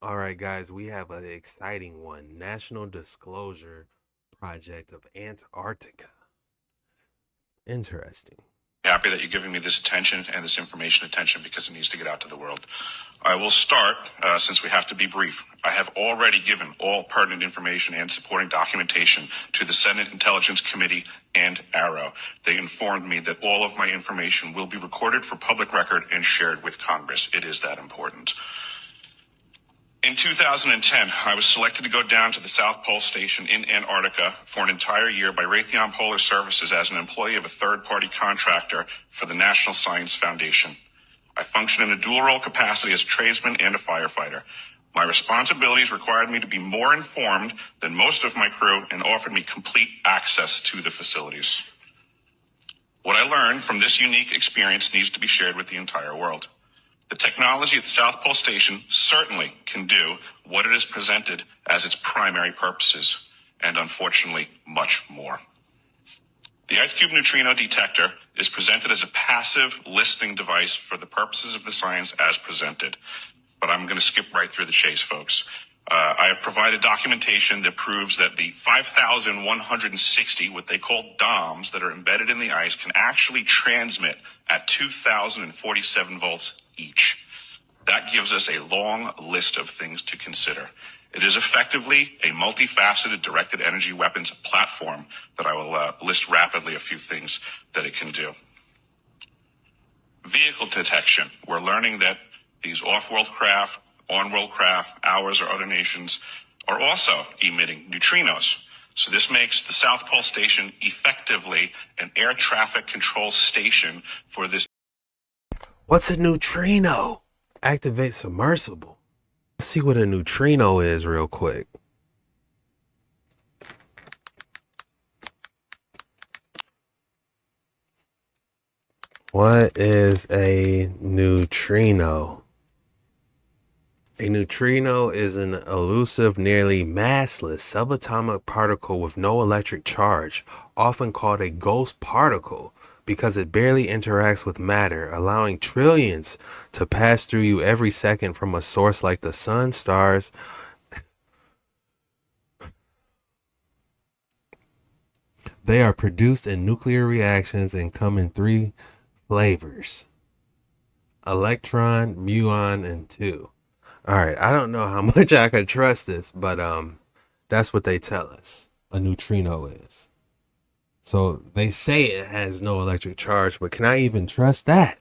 All right, guys, we have an exciting one. National Disclosure Project of Antarctica. Interesting. Happy that you're giving me this attention and this information attention, because it needs to get out to the world. I will start, since we have to be brief. I have already given all pertinent information and supporting documentation to the Senate Intelligence Committee and ARROW. They informed me that all of my information will be recorded for public record and shared with Congress. It is that important. In 2010, I was selected to go down to the South Pole Station in Antarctica for an entire year by Raytheon Polar Services as an employee of a third-party contractor for the National Science Foundation. I function in a dual-role capacity as a tradesman and a firefighter. My responsibilities required me to be more informed than most of my crew and offered me complete access to the facilities. What I learned from this unique experience needs to be shared with the entire world. The technology at the South Pole Station certainly can do what it is presented as its primary purposes, and unfortunately, much more. The Ice Cube neutrino detector is presented as a passive listening device for the purposes of the science as presented. But I'm going to skip right through the chase, folks. I have provided documentation that proves that the 5,160, what they call DOMs, that are embedded in the ice can actually transmit at 2,047 volts each. That gives us a long list of things to consider. It is effectively a multifaceted directed energy weapons platform that I will list rapidly a few things that it can do. Vehicle detection. We're learning that these off-world craft, on-world craft, ours or other nations, are also emitting neutrinos. So this makes the South Pole Station effectively an air traffic control station for this. What's a neutrino? Activate submersible. Let's see what a neutrino is real quick. What is a neutrino? A neutrino is an elusive, nearly massless subatomic particle with no electric charge, often called a ghost particle because it barely interacts with matter, allowing trillions to pass through you every second from a source like the sun, stars. They are produced in nuclear reactions and come in 3 flavors: electron, muon, and 2. All right, I don't know how much I can trust this, but that's what they tell us a neutrino is. So they say it has no electric charge, but can I even trust that?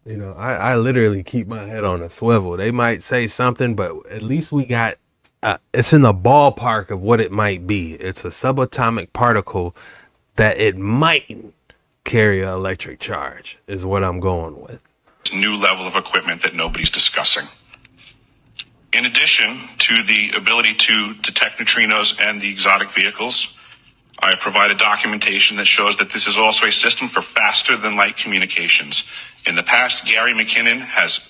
You know, I literally keep my head on a swivel. They might say something, but at least we got it's in the ballpark of what it might be. It's a subatomic particle that it might carry an electric charge is what I'm going with. New level of equipment that nobody's discussing. In addition to the ability to detect neutrinos and the exotic vehicles, I have provided documentation that shows that this is also a system for faster than light communications. In the past, Gary McKinnon has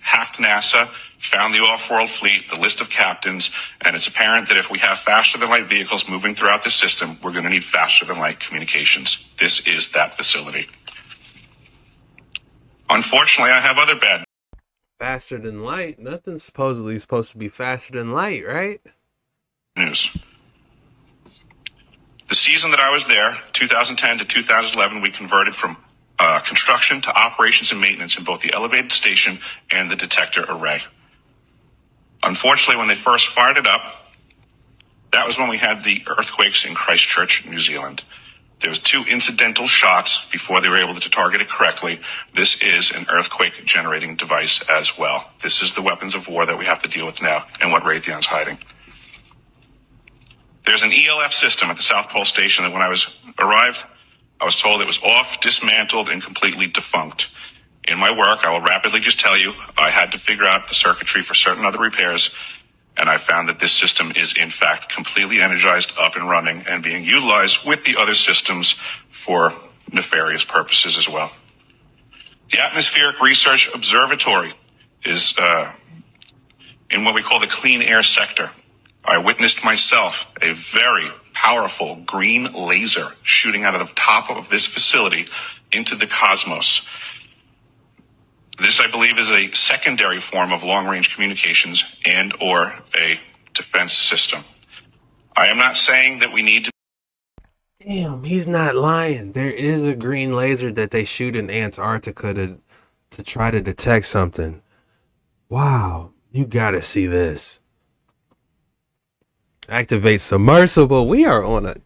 hacked NASA, found the off-world fleet, the list of captains, and it's apparent that if we have faster than light vehicles moving throughout the system, we're going to need faster than light communications. This is that facility. Unfortunately, I have other bad Faster than light? Nothing's supposedly supposed to be faster than light, right? news. The season that I was there, 2010 to 2011, we converted from construction to operations and maintenance in both the elevated station and the detector array. Unfortunately, when they first fired it up, that was when we had the earthquakes in Christchurch, New Zealand. There was 2 incidental shots before they were able to target it correctly. This is an earthquake generating device as well. This is the weapons of war that we have to deal with now and what Raytheon's hiding. There's an ELF system at the South Pole Station that when I arrived, I was told it was off, dismantled, and completely defunct. In my work, I will rapidly just tell you, I had to figure out the circuitry for certain other repairs, and I found that this system is in fact completely energized, up and running, and being utilized with the other systems for nefarious purposes as well. The Atmospheric Research Observatory is in what we call the clean air sector. I witnessed myself a very powerful green laser shooting out of the top of this facility into the cosmos. This, I believe, is a secondary form of long-range communications and or a defense system. I am not saying that we need to... Damn, he's not lying. There is a green laser that they shoot in Antarctica to try to detect something. Wow, you gotta see this. Activate submersible. We are on a...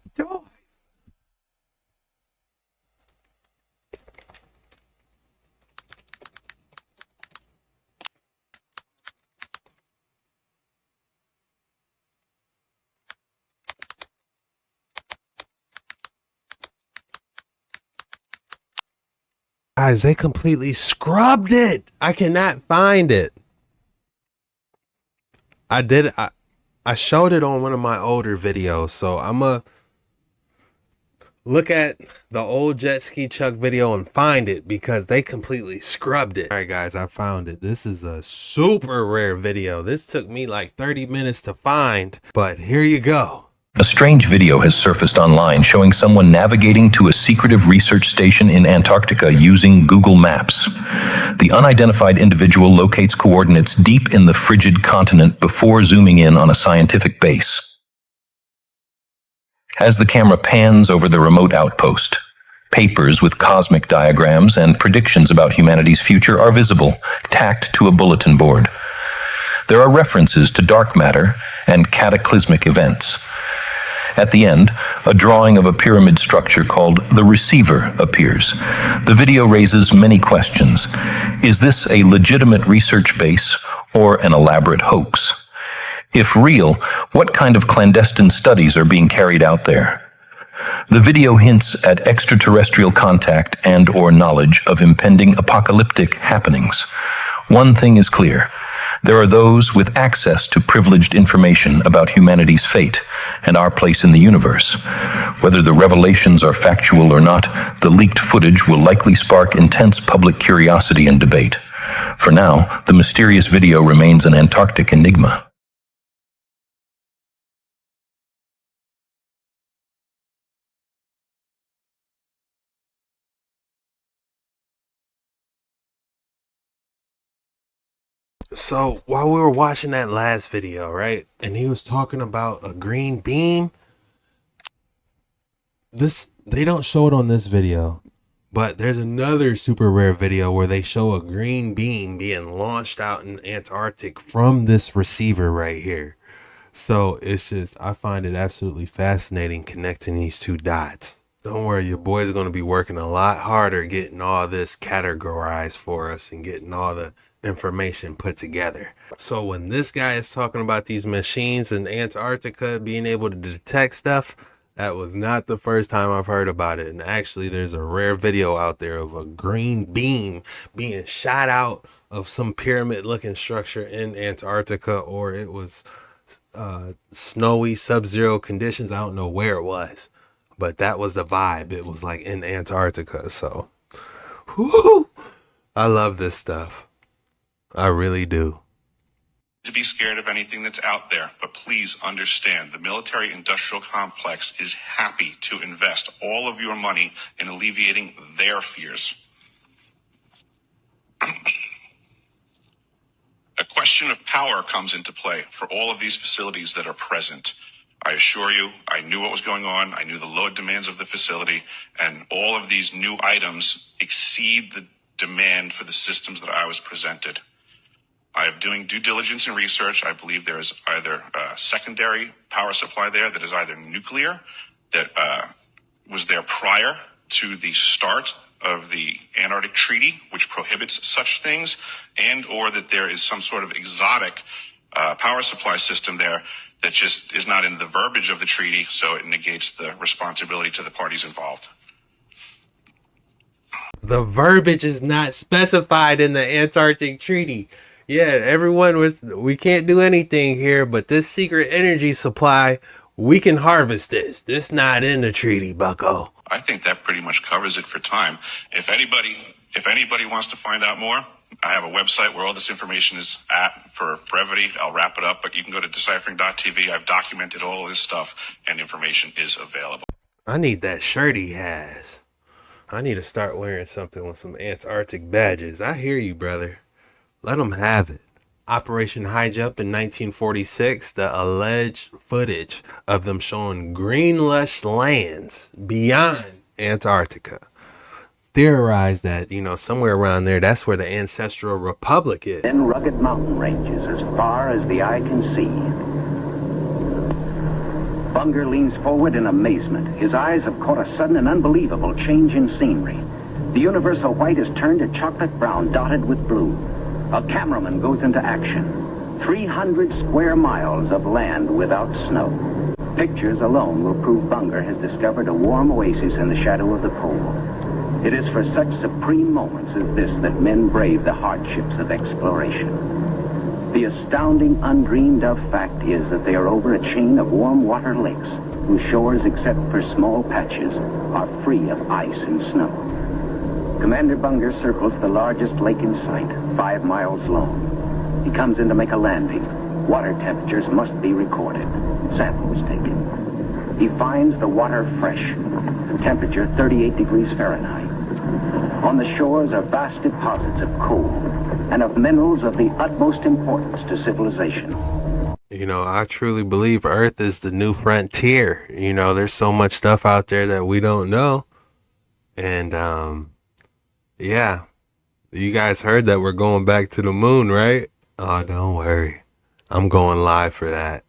Guys, they completely scrubbed it. I cannot find it. I showed it on one of my older videos, so I'm gonna look at the old jet ski Chuck video and find it because they completely scrubbed it. All right, guys, I found it. This is a super rare video. This took me like 30 minutes to find, but here you go. A strange video has surfaced online showing someone navigating to a secretive research station in Antarctica using Google Maps. The unidentified individual locates coordinates deep in the frigid continent before zooming in on a scientific base. As the camera pans over the remote outpost, papers with cosmic diagrams and predictions about humanity's future are visible, tacked to a bulletin board. There are references to dark matter and cataclysmic events. At the end, a drawing of a pyramid structure called the receiver appears. The video raises many questions. Is this a legitimate research base or an elaborate hoax? If real, what kind of clandestine studies are being carried out there? The video hints at extraterrestrial contact and or knowledge of impending apocalyptic happenings. One thing is clear. There are those with access to privileged information about humanity's fate and our place in the universe. Whether the revelations are factual or not, the leaked footage will likely spark intense public curiosity and debate. For now, the mysterious video remains an Antarctic enigma. So while we were watching that last video, right, and he was talking about a green beam, they don't show it on this video, but there's another super rare video where they show a green beam being launched out in Antarctic from this receiver right here. So it's just, I find it absolutely fascinating connecting these two dots. Don't worry, your boy's going to be working a lot harder getting all this categorized for us and getting all the information put together. So when this guy is talking about these machines in Antarctica being able to detect stuff, that was not the first time I've heard about it. And actually, there's a rare video out there of a green beam being shot out of some pyramid looking structure in Antarctica, or it was snowy sub-zero conditions. I don't know where it was, but that was the vibe. It was like in Antarctica. So whoo, I love this stuff. I really do. To be scared of anything that's out there, but please understand the military industrial complex is happy to invest all of your money in alleviating their fears. A question of power comes into play for all of these facilities that are present. I assure you, I knew what was going on. I knew the load demands of the facility, and all of these new items exceed the demand for the systems that I was presented. I am doing due diligence and research. I believe there is either a secondary power supply there that is either nuclear, that was there prior to the start of the Antarctic Treaty, which prohibits such things, and or that there is some sort of exotic power supply system there that just is not in the verbiage of the treaty, so it negates the responsibility to the parties involved. The verbiage is not specified in the Antarctic Treaty. Yeah, everyone was, we can't do anything here, but this secret energy supply, we can harvest this. This not in the treaty, bucko. I think that pretty much covers it for time. If anybody wants to find out more, I have a website where all this information is at. For brevity, I'll wrap it up, but you can go to deciphering.tv. I've documented all of this stuff, and information is available. I need that shirt he has. I need to start wearing something with some Antarctic badges. I hear you, brother. Let them have it. Operation Highjump in 1946, the alleged footage of them showing green lush lands beyond Antarctica. Theorized that, somewhere around there, that's where the ancestral republic is. Then rugged mountain ranges as far as the eye can see. Bunger leans forward in amazement. His eyes have caught a sudden and unbelievable change in scenery. The universal white is turned to chocolate brown, dotted with blue. A cameraman goes into action. 300 square miles of land without snow. Pictures alone will prove Bunger has discovered a warm oasis in the shadow of the pole. It is for such supreme moments as this that men brave the hardships of exploration. The astounding, undreamed of fact is that they are over a chain of warm water lakes, whose shores, except for small patches, are free of ice and snow. Commander Bunger circles the largest lake in sight, 5 miles long. He comes in to make a landing. Water temperatures must be recorded. Samples taken. He finds the water fresh. The temperature 38 degrees Fahrenheit. On the shores are vast deposits of coal and of minerals of the utmost importance to civilization. I truly believe Earth is the new frontier. There's so much stuff out there that we don't know. And, yeah, you guys heard that we're going back to the moon, right? Oh, don't worry. I'm going live for that.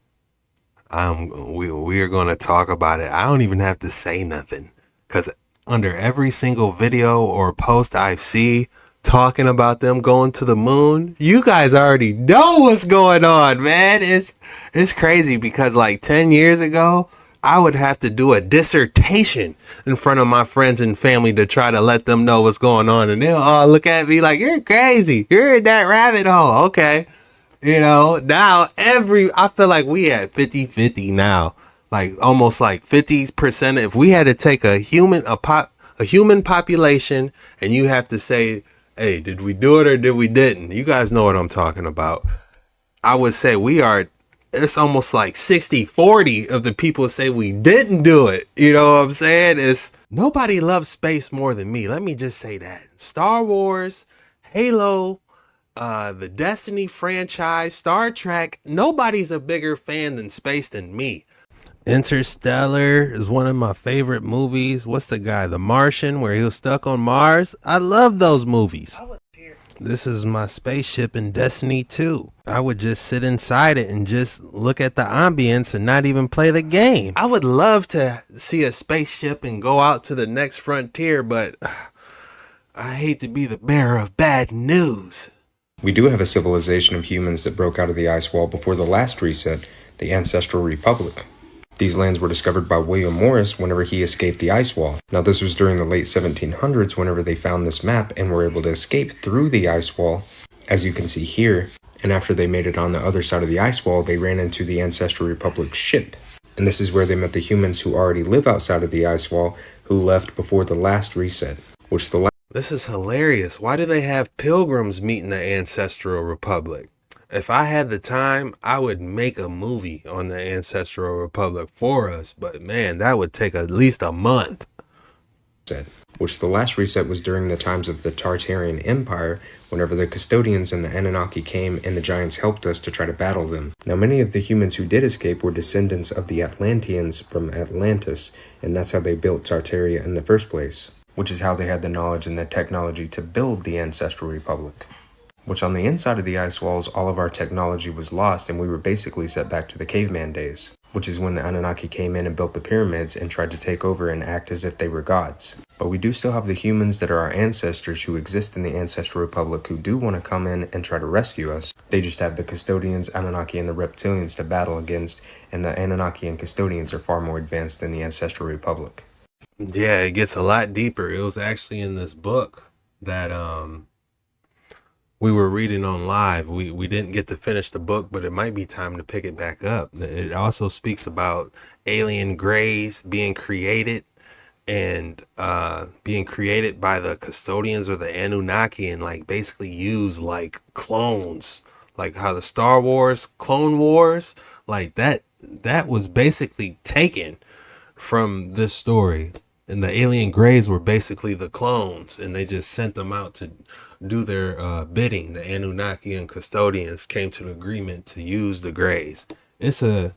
We are going to talk about it. I don't even have to say nothing, because under every single video or post I see talking about them going to the moon, you guys already know what's going on, man. It's crazy because like 10 years ago, I would have to do a dissertation in front of my friends and family to try to let them know what's going on. And they'll all look at me like, you're crazy. You're in that rabbit hole. Okay. You know, now I feel like we at 50-50 now. Like almost like 50%. If we had to take a human population and you have to say, hey, did we do it or did we didn't? You guys know what I'm talking about. I would say it's almost like 60-40 of the people say we didn't do it. You know what I'm saying? Nobody loves space more than me. Let me just say that. Star Wars, Halo, the Destiny franchise, Star Trek, nobody's a bigger fan than space than me. Interstellar is one of my favorite movies. What's the guy, The Martian, where he was stuck on Mars? I love those movies. This is my spaceship in Destiny 2. I would just sit inside it and just look at the ambience and not even play the game. I would love to see a spaceship and go out to the next frontier, but I hate to be the bearer of bad news. We do have a civilization of humans that broke out of the ice wall before the last reset, the Ancestral Republic. These lands were discovered by William Morris whenever he escaped the ice wall. Now this was during the late 1700s whenever they found this map and were able to escape through the ice wall, as you can see here. And after they made it on the other side of the ice wall, they ran into the Ancestral Republic ship. And this is where they met the humans who already live outside of the ice wall, who left before the last reset, This is hilarious. Why do they have pilgrims meet in the Ancestral Republic? If I had the time, I would make a movie on the Ancestral Republic for us. But man, that would take at least a month. Which the last reset was during the times of the Tartarian Empire, whenever the Custodians and the Anunnaki came and the Giants helped us to try to battle them. Now many of the humans who did escape were descendants of the Atlanteans from Atlantis, and that's how they built Tartaria in the first place. Which is how they had the knowledge and the technology to build the Ancestral Republic. Which on the inside of the ice walls, all of our technology was lost and we were basically set back to the caveman days. Which is when the Anunnaki came in and built the pyramids and tried to take over and act as if they were gods. But we do still have the humans that are our ancestors who exist in the Ancestral Republic who do want to come in and try to rescue us. They just have the Custodians, Anunnaki, and the Reptilians to battle against, and the Anunnaki and Custodians are far more advanced than the Ancestral Republic. Yeah, it gets a lot deeper. It was actually in this book that we were reading on live. We didn't get to finish the book, but it might be time to pick it back up. It also speaks about alien greys being created and being created by the Custodians or the Anunnaki and like basically used like clones, like how the Star Wars Clone Wars, like that was basically taken from this story. And the alien greys were basically the clones, and they just sent them out to do their bidding. The Anunnaki and Custodians came to an agreement to use the greys. It's a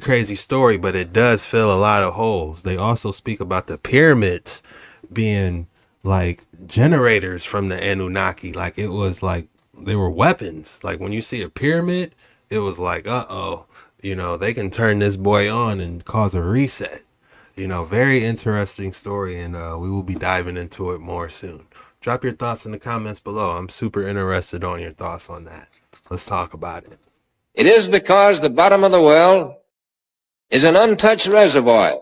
crazy story, but it does fill a lot of holes. They also speak about the pyramids being like generators from the Anunnaki. Like it was like they were weapons. Like when you see a pyramid, it was like, you know, they can turn this boy on and cause a reset. You know, very interesting story, and we will be diving into it more soon. Drop your thoughts in the comments below. I'm super interested on your thoughts on that. Let's talk about it. It is because the bottom of the well is an untouched reservoir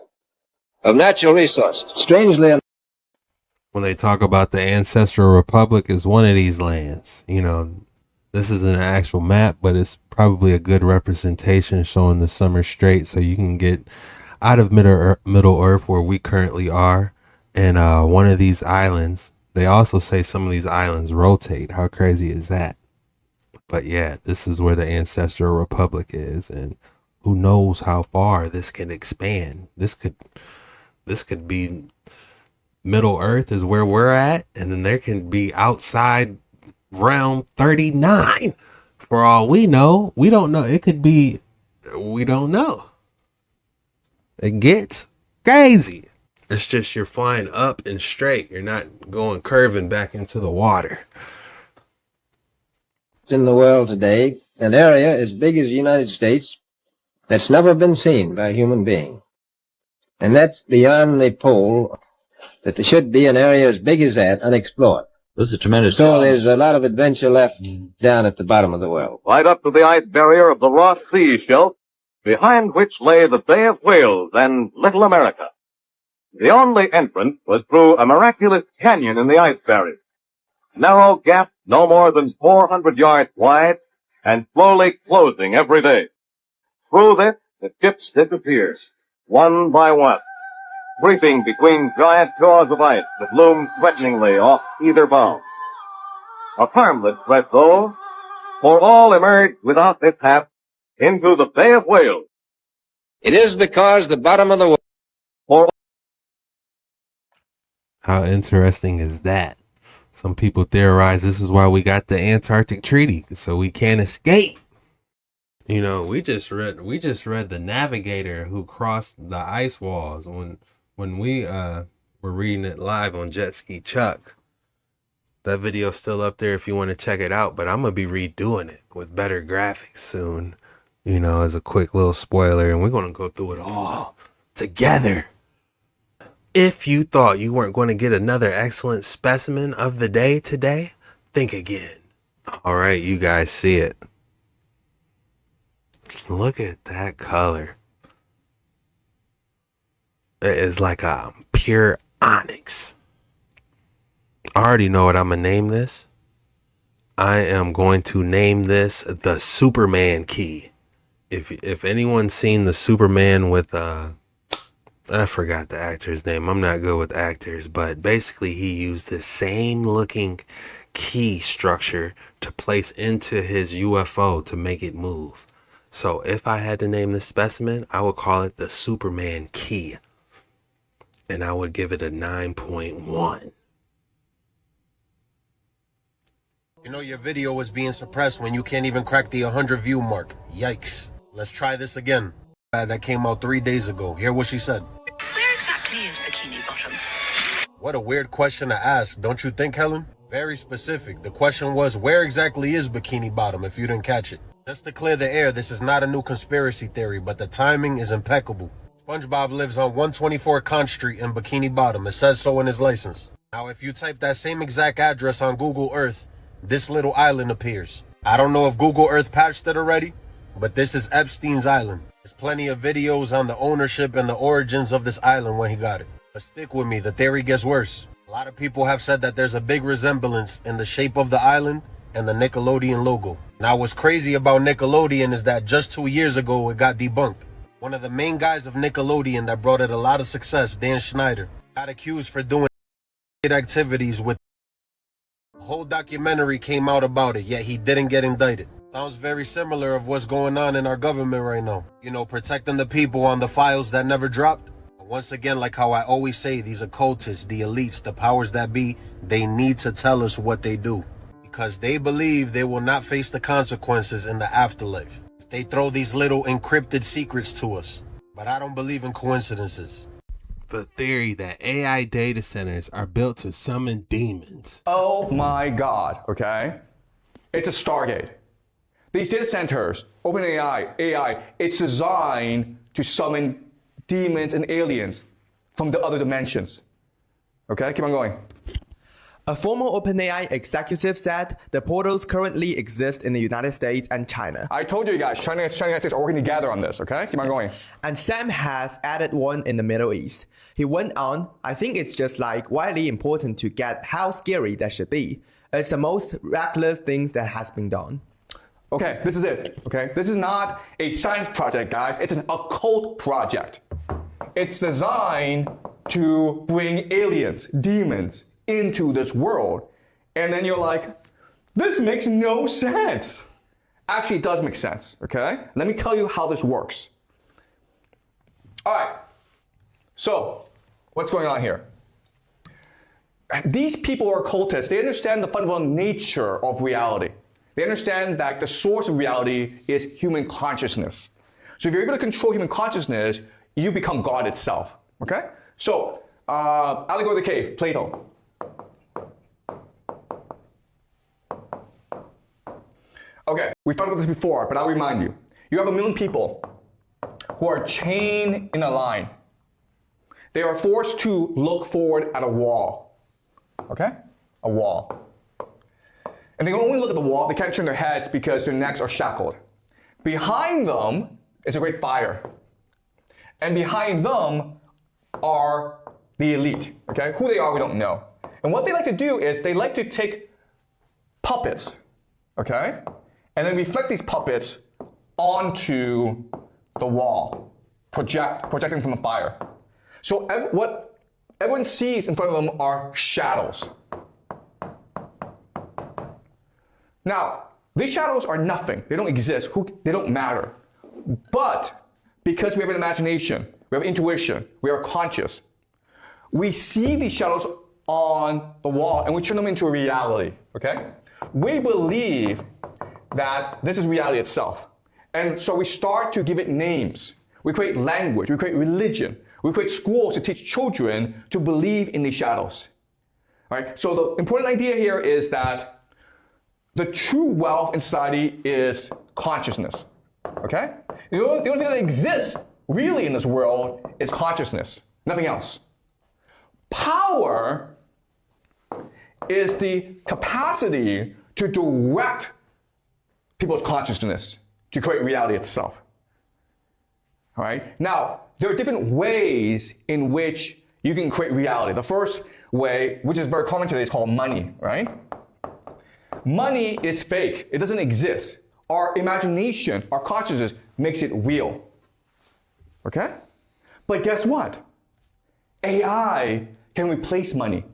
of natural resources. Strangely, when they talk about the Ancestral Republic is one of these lands, you know, this isn't an actual map, but it's probably a good representation showing the Summer Strait so you can get out of Middle Earth where we currently are. And one of these islands, they also say some of these islands rotate. How crazy is that? But yeah, this is where the Ancestral Republic is, and who knows how far this can expand. This could be Middle Earth is where we're at, and then there can be outside realm 39. For all we know, we don't know. It could be, we don't know. It gets crazy. It's just you're flying up and straight. You're not going curving back into the water. in the world today, an area as big as the United States that's never been seen by a human being. And that's beyond the pole, that there should be an area as big as that unexplored. This is a tremendous So there's a lot of adventure left down at the bottom of the well. Right up to the ice barrier of the Ross Sea Shelf, behind which lay the Bay of Whales and Little America. The only entrance was through a miraculous canyon in the ice barrier. Narrow gap no more than 400 yards wide and slowly closing every day. Through this, the ships disappear, one by one, creeping between giant jaws of ice that loom threateningly off either bow. A harmless threat, though, for all emerged without mishap into the Bay of Whales. It is because the bottom of the How interesting is that? Some people theorize this is why we got the Antarctic Treaty, so we can't escape. You know, we just read the Navigator who crossed the ice walls when we were reading it live on Jet Ski Chuck. That video's still up there if you want to check it out, but I'm gonna be redoing it with better graphics soon. You know, as a quick little spoiler, and we're gonna go through it all together. If you thought you weren't going to get another excellent specimen of the day today, think again. All right, you guys see it. Look at that color. It is like a pure onyx. I already know what I'm going to name this. I am going to name this the Superman key. If anyone's seen the Superman with I forgot the actor's name. I'm not good with actors, but basically he used the same looking key structure to place into his UFO to make it move. So if I had to name this specimen, I would call it the Superman key. And I would give it a 9.1. You know your video was being suppressed when you can't even crack the 100 view mark. Yikes. Let's try this again. That came out 3 days ago. Hear what she said. Where exactly is Bikini Bottom? What a weird question to ask, don't you think, Helen? Very specific. The question was, where exactly is Bikini Bottom, if you didn't catch it? Just to clear the air, this is not a new conspiracy theory, but the timing is impeccable. SpongeBob lives on 124 Conch Street in Bikini Bottom. It says so in his license. Now, if you type that same exact address on Google Earth, this little island appears. I don't know if Google Earth patched it already, but this is Epstein's Island. There's plenty of videos on the ownership and the origins of this island when he got it. But stick with me, the theory gets worse. A lot of people have said that there's a big resemblance in the shape of the island and the Nickelodeon logo. Now, what's crazy about Nickelodeon is that just 2 years ago, it got debunked. One of the main guys of Nickelodeon that brought it a lot of success, Dan Schneider, got accused for doing activities with. A whole documentary came out about it, yet he didn't get indicted. Sounds very similar of what's going on in our government right now. You know, protecting the people on the files that never dropped. Once again, like how I always say, these occultists, the elites, the powers that be, they need to tell us what they do. Because they believe they will not face the consequences in the afterlife. They throw these little encrypted secrets to us. But I don't believe in coincidences. The theory that AI data centers are built to summon demons. Oh my God, okay? It's a Stargate. These data centers, OpenAI, AI, it's designed to summon demons and aliens from the other dimensions. Okay, keep on going. A former OpenAI executive said the portals currently exist in the United States and China. I told you guys, China and the United States are working together on this, okay? Keep on going. And Sam has added one in the Middle East. He went on, I think it's just like widely important to get how scary that should be. It's the most reckless things that has been done. Okay, this is it, okay? This is not a science project, guys. It's an occult project. It's designed to bring aliens, demons, into this world. And then you're like, this makes no sense. Actually, it does make sense, okay? Let me tell you how this works. All right, so what's going on here? These people are occultists. They understand the fundamental nature of reality. They understand that the source of reality is human consciousness. So if you're able to control human consciousness, you become God itself, okay? So, allegory of the cave, Plato. Okay, we've talked about this before, but I'll remind you. You have 1 million people who are chained in a line. They are forced to look forward at a wall, okay? A wall. And they can only look at the wall, they can't turn their heads because their necks are shackled. Behind them, is a great fire. And behind them are the elite, okay? Who they are, we don't know. And what they like to do is they like to take puppets, okay? And then reflect these puppets onto the wall, projecting from the fire. So what everyone sees in front of them are shadows. Now, these shadows are nothing. They don't exist. They don't matter. But because we have an imagination, we have intuition, we are conscious, we see these shadows on the wall and we turn them into a reality, okay? We believe that this is reality itself. And so we start to give it names. We create language, we create religion, we create schools to teach children to believe in these shadows. All right? So the important idea here is that the true wealth in society is consciousness, okay? The only thing that exists really in this world is consciousness, nothing else. Power is the capacity to direct people's consciousness to create reality itself. All right? Now, there are different ways in which you can create reality. The first way, which is very common today, is called money, right? Money is fake. It doesn't exist. Our imagination, our consciousness makes it real. Okay? But guess what? AI can replace money.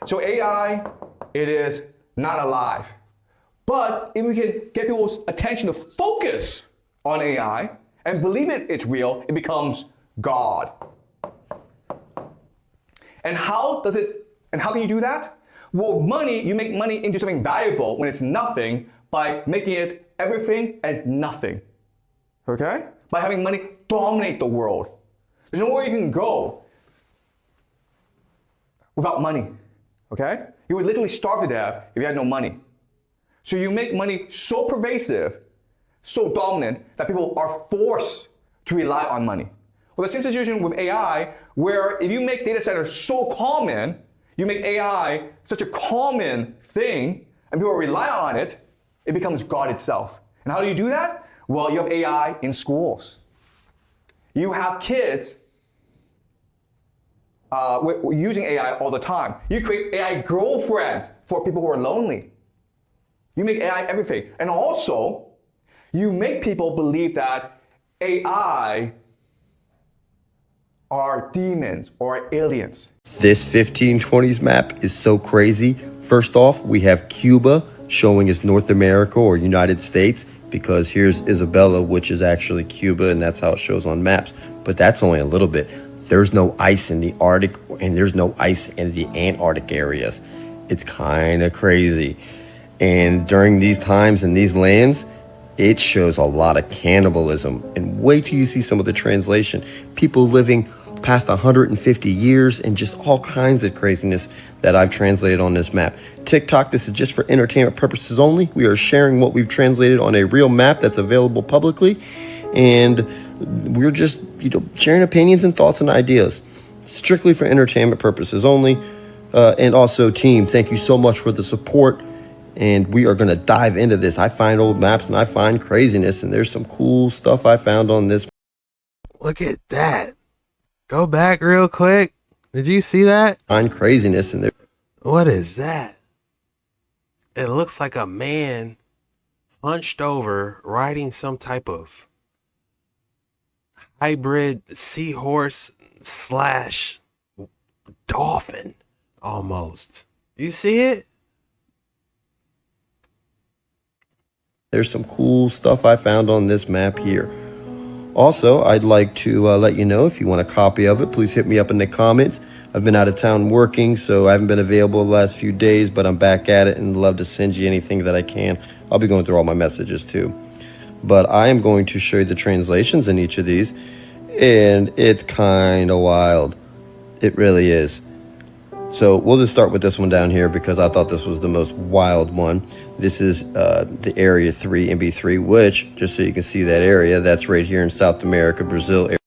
So AI, it is not alive. But if we can get people's attention to focus on AI and believe it's real, it becomes God. And how can you do that? Well, money, you make money into something valuable when it's nothing by making it everything and nothing. Okay? By having money dominate the world. There's nowhere you can go without money. Okay? You would literally starve to death if you had no money. So you make money so pervasive, so dominant, that people are forced to rely on money. Well, the same situation with AI, where if you make data centers so common, you make AI such a common thing, and people rely on it, it becomes God itself. And how do you do that? Well, you have AI in schools. You have kids using AI all the time. You create AI girlfriends for people who are lonely. You make AI everything. And also, you make people believe that AI are demons or aliens. This 1520s map is so crazy. First off, we have Cuba showing as North America or United States, because here's Isabella, which is actually Cuba, and that's how it shows on maps. But that's only a little bit. There's no ice in the Arctic, and there's no ice in the Antarctic areas. It's kind of crazy. And during these times in these lands, it shows a lot of cannibalism. And wait till you see some of the translation. People living past 150 years and just all kinds of craziness that I've translated on this map. TikTok, this is just for entertainment purposes only. We are sharing what we've translated on a real map that's available publicly. And we're just, sharing opinions and thoughts and ideas. Strictly for entertainment purposes only. And also, team, thank you so much for the support. And we are going to dive into this. I find old maps and I find craziness, and there's some cool stuff I found on this. Look at that. Go back real quick. Did you see that? Find craziness in there. What is that? It looks like a man hunched over riding some type of hybrid seahorse / dolphin almost. You see it? There's some cool stuff I found on this map here. Also, I'd like to let you know, if you want a copy of it, please hit me up in the comments. I've been out of town working, so I haven't been available the last few days, but I'm back at it and love to send you anything that I can. I'll be going through all my messages too. But I am going to show you the translations in each of these, and it's kind of wild. It really is. So we'll just start with this one down here because I thought this was the most wild one. This is the Area 3 MB3, which, just so you can see that area, that's right here in South America, Brazil area.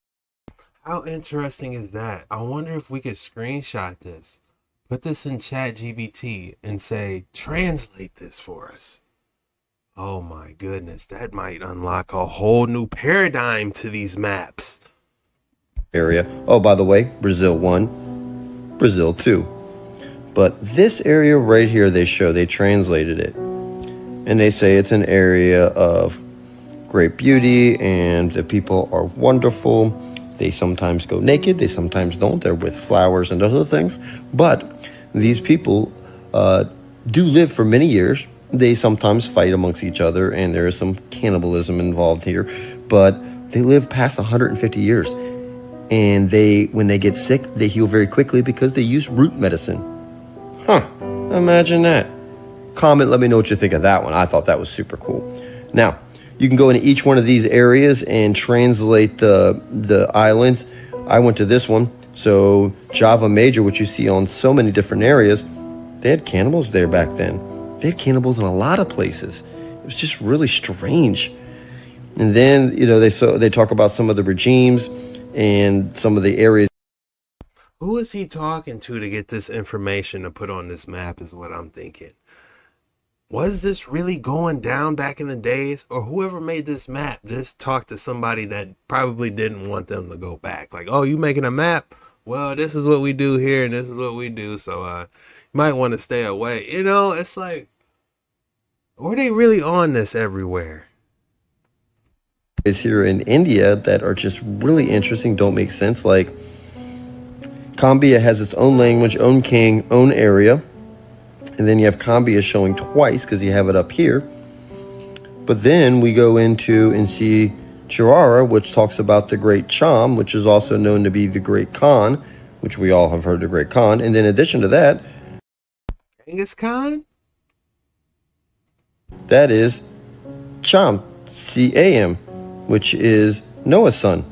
How interesting is that? I wonder if we could screenshot this, put this in ChatGPT and say, translate this for us. Oh my goodness, that might unlock a whole new paradigm to these maps. Area. Oh, by the way, Brazil 1, Brazil 2. But this area right here, they translated it. And they say it's an area of great beauty and the people are wonderful. They sometimes go naked, they sometimes don't. They're with flowers and other things. But these people do live for many years. They sometimes fight amongst each other, and there is some cannibalism involved here. But they live past 150 years. And when they get sick, they heal very quickly because they use root medicine. Huh, imagine that. Comment, let me know what you think of that one. I thought that was super cool. Now, you can go into each one of these areas and translate the islands. I went to this one. So Java Major, which you see on so many different areas, they had cannibals there back then. They had cannibals in a lot of places. It was just really strange. And then, they talk about some of the regimes and some of the areas. Who is he talking to get this information to put on this map is what I'm thinking. Was this really going down back in the days, or whoever made this map just talked to somebody that probably didn't want them to go back? Like, oh, you making a map? Well, this is what we do here and this is what we do. So you might want to stay away. It's like, were they really on this everywhere? Is here in India that are just really interesting, don't make sense. Like, Cambia has its own language, own king, own area. And then you have Cambia showing twice because you have it up here. But then we go into and see Chirara, which talks about the Great Cham, which is also known to be the Great Khan, which we all have heard the Great Khan. And then in addition to that, Genghis Khan? That is Cham, C-A-M, which is Noah's son.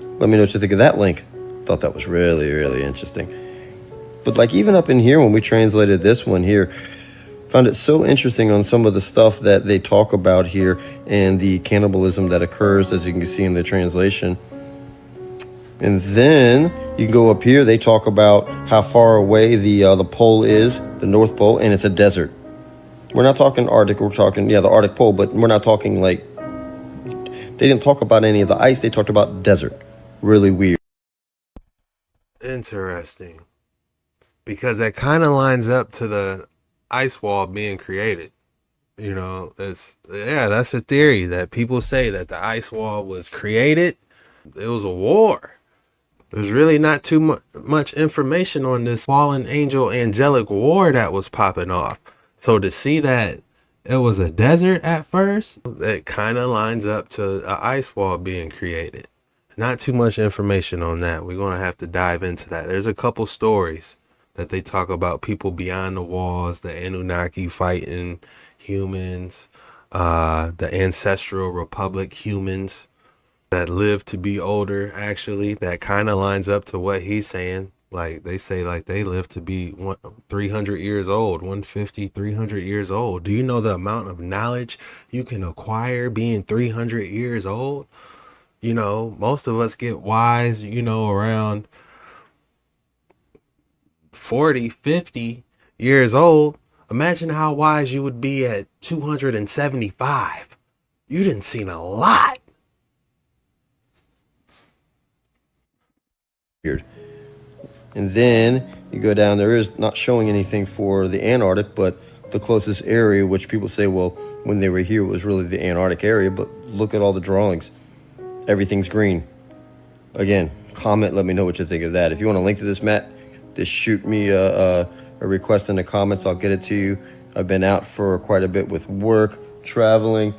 Let me know what you think of that link. Thought that was really, really interesting. But like even up in here, when we translated this one here, found it so interesting on some of the stuff that they talk about here and the cannibalism that occurs, as you can see in the translation. And then you can go up here, they talk about how far away the pole is, the North Pole, and it's a desert. We're not talking Arctic, we're talking, the Arctic Pole, but we're not talking like, they didn't talk about any of the ice, they talked about desert. Really weird. Interesting. Because that kind of lines up to the ice wall being created. That's a theory that people say that the ice wall was created. It was a war. There's really not too much information on this fallen angel angelic war that was popping off. So to see that it was a desert at first, it kind of lines up to an ice wall being created. Not too much information on that. We're going to have to dive into that. There's a couple stories that they talk about people beyond the walls, the Anunnaki fighting humans, the ancestral republic humans that live to be older, actually. That kind of lines up to what he's saying. Like they say, like they live to be 300 years old, 150, 300 years old. Do you know the amount of knowledge you can acquire being 300 years old? Most of us get wise, around 40, 50 years old. Imagine how wise you would be at 275. You didn't seen a lot. Weird. And then you go down, there is not showing anything for the Antarctic, but the closest area, which people say, well, when they were here, was really the Antarctic area. But look at all the drawings. Everything's green. Again, comment, let me know what you think of that. If you want a link to this map, just shoot me a request in the comments. I'll get it to you. I've been out for quite a bit with work, traveling,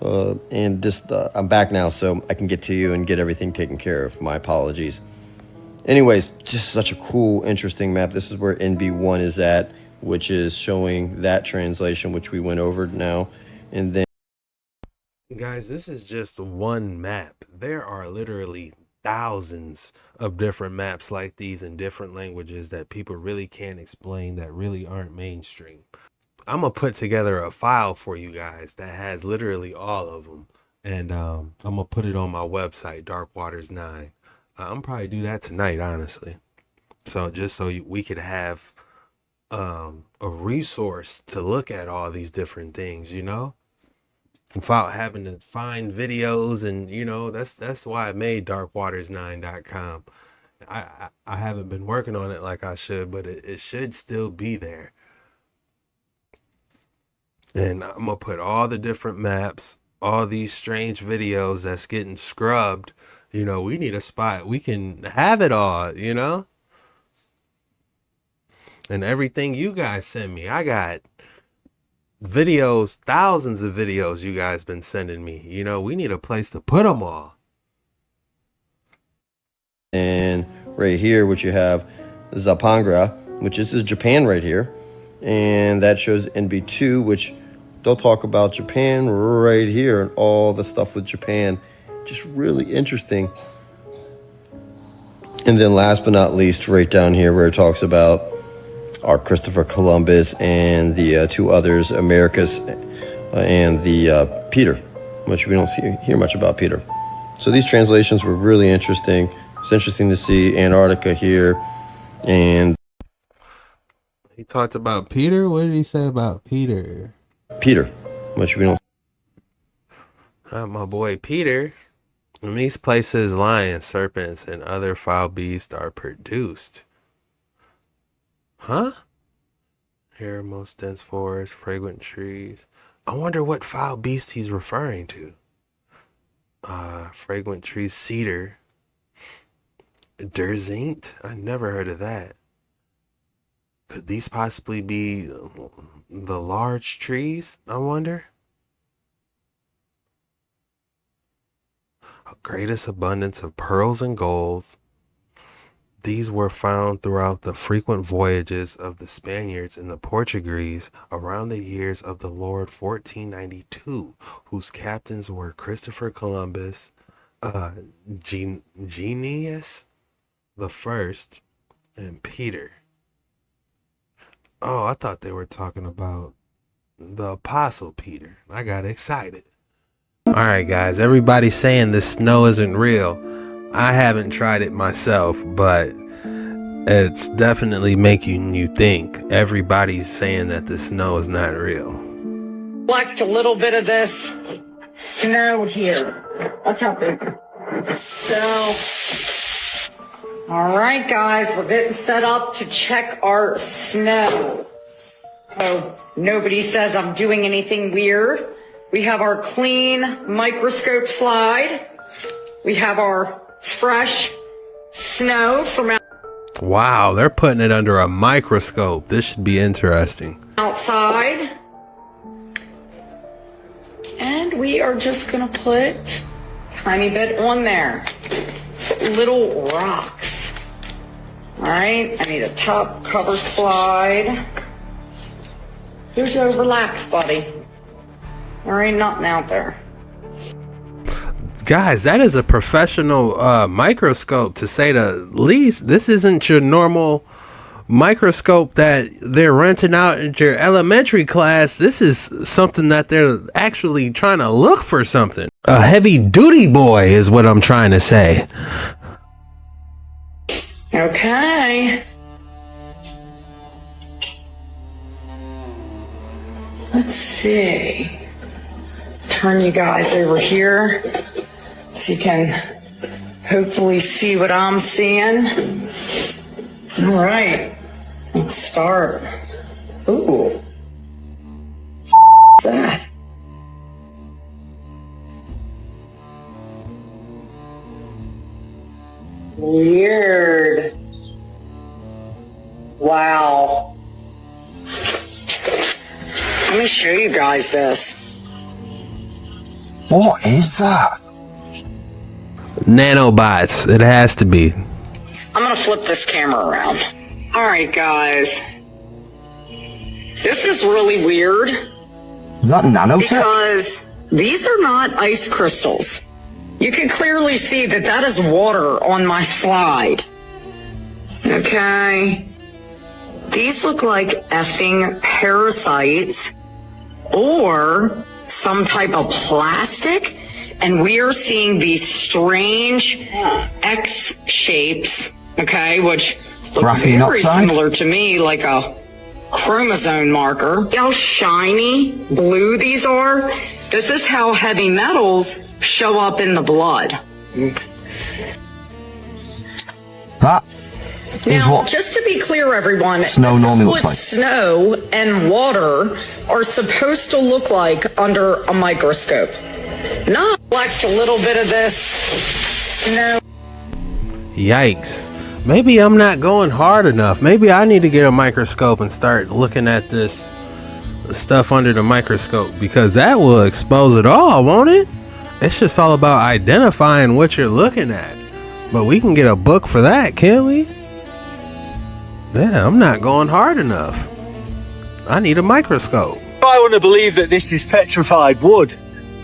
and just I'm back now, so I can get to you and get everything taken care of. My apologies. Anyways, just such a cool, interesting map. This is where NB1 is at, which is showing that translation, which we went over now. And then, guys, this is just one map. There are literally thousands of different maps like these in different languages that people really can't explain, that really aren't mainstream. I'm gonna put together a file for you guys that has literally all of them, and I'm gonna put it on my website, Dark Waters 9. I'm probably do that tonight, honestly. So just so we could have a resource to look at all these different things, you know, without having to find videos. And you know, that's why I made darkwaters9.com. I haven't been working on it like I should, but it should still be there. And I'm gonna put all the different maps, all these strange videos that's getting scrubbed. You know, we need a spot we can have it all, you know. And everything you guys send me, I got videos, thousands of videos you guys been sending me. You know, we need a place to put them all. And right here, what you have is Zapangra, which is Japan right here. And that shows NB2, which they'll talk about Japan right here and all the stuff with Japan. Just really interesting. And then last but not least, right down here where it talks about our Christopher Columbus and the two others, Americus and the Peter, which we don't hear much about Peter. So these translations were really interesting. It's interesting to see Antarctica here. And he talked about Peter. What did he say about Peter? Peter, which we don't. My boy Peter. In these places, lions, serpents, and other foul beasts are produced. Huh? Here, most dense forest, fragrant trees. I wonder what foul beast he's referring to. Fragrant trees, cedar. Derzint? I never heard of that. Could these possibly be the large trees, I wonder? A greatest abundance of pearls and golds. These were found throughout the frequent voyages of the Spaniards and the Portuguese around the years of the Lord 1492, whose captains were Christopher Columbus, Genius the First, and Peter. Oh, I thought they were talking about the Apostle Peter. I got excited. All right, guys, everybody's saying this snow isn't real. I haven't tried it myself, but it's definitely making you think. Everybody's saying that the snow is not real. Collect a little bit of this snow here. Watch out, baby. So, all right, guys, we're getting set up to check our snow. Oh, nobody says I'm doing anything weird. We have our clean microscope slide. We have our fresh snow from Wow, they're putting it under a microscope. This should be interesting. outside. And we are just gonna put a tiny bit on there. It's little rocks. All right, I need a top cover slide. Here's your relax, buddy. There ain't nothing out there. Guys, that is a professional microscope, to say the least. This isn't your normal microscope that they're renting out at your elementary class. This is something that they're actually trying to look for something. A heavy duty boy is what I'm trying to say. Okay. Let's see. Turn you guys over here so you can hopefully see what I'm seeing. All right, let's start. Ooh. What's that? Weird. Wow. Let me show you guys this. What is that? Nanobots. It has to be. I'm gonna flip this camera around. All right, guys. This is really weird. Is that nanotech? Because these are not ice crystals. You can clearly see that that is water on my slide. Okay. These look like effing parasites or some type of plastic. And we are seeing these strange X shapes, okay, which look Graphene very oxide? similar to me, like a chromosome marker. See how shiny blue these are? This is how heavy metals show up in the blood. That is Now, what just to be clear, everyone, snow this normally is looks what like. snow and water are supposed to look like under a microscope. Not collect a little bit of this snow. Yikes. Maybe I'm not going hard enough. Maybe I need to get a microscope and start looking at this stuff under the microscope, because that will expose it all, won't it? It's just all about identifying what you're looking at. But we can get a book for that, can't we? Yeah, I'm not going hard enough. I need a microscope. If I want to believe that this is petrified wood,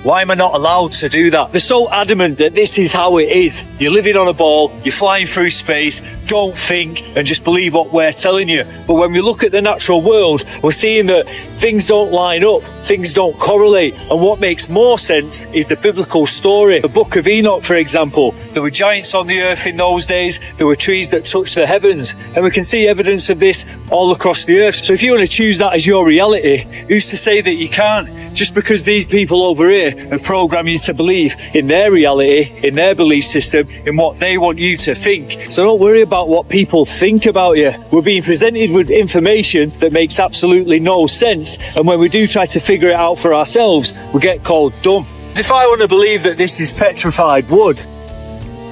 why am I not allowed to do that? They're so adamant that this is how it is. You're living on a ball, you're flying through space, don't think and just believe what we're telling you. But when we look at the natural world, we're seeing that things don't line up, things don't correlate. And what makes more sense is the biblical story. The Book of Enoch, for example. There were giants on the earth in those days. There were trees that touched the heavens. And we can see evidence of this all across the earth. So if you want to choose that as your reality, who's to say that you can't? Just because these people over here have programmed you to believe in their reality, in their belief system, in what they want you to think. So don't worry about what people think about you. We're being presented with information that makes absolutely no sense. And when we do try to figure it out for ourselves, we get called dumb. If I want to believe that this is petrified wood,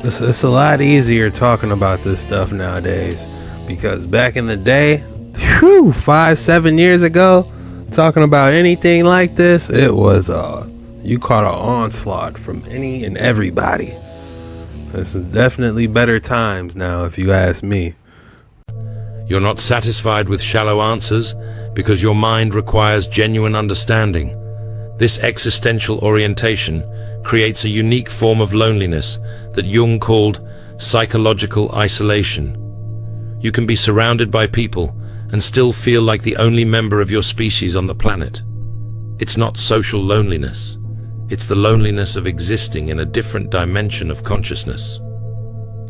It's a lot easier talking about this stuff nowadays, because back in the day, 5-7 years ago, talking about anything like this, it was you caught an onslaught from any and everybody. This is definitely better times now, if you ask me. You're not satisfied with shallow answers because your mind requires genuine understanding. This existential orientation creates a unique form of loneliness that Jung called psychological isolation. You can be surrounded by people and still feel like the only member of your species on the planet. It's not social loneliness. It's the loneliness of existing in a different dimension of consciousness.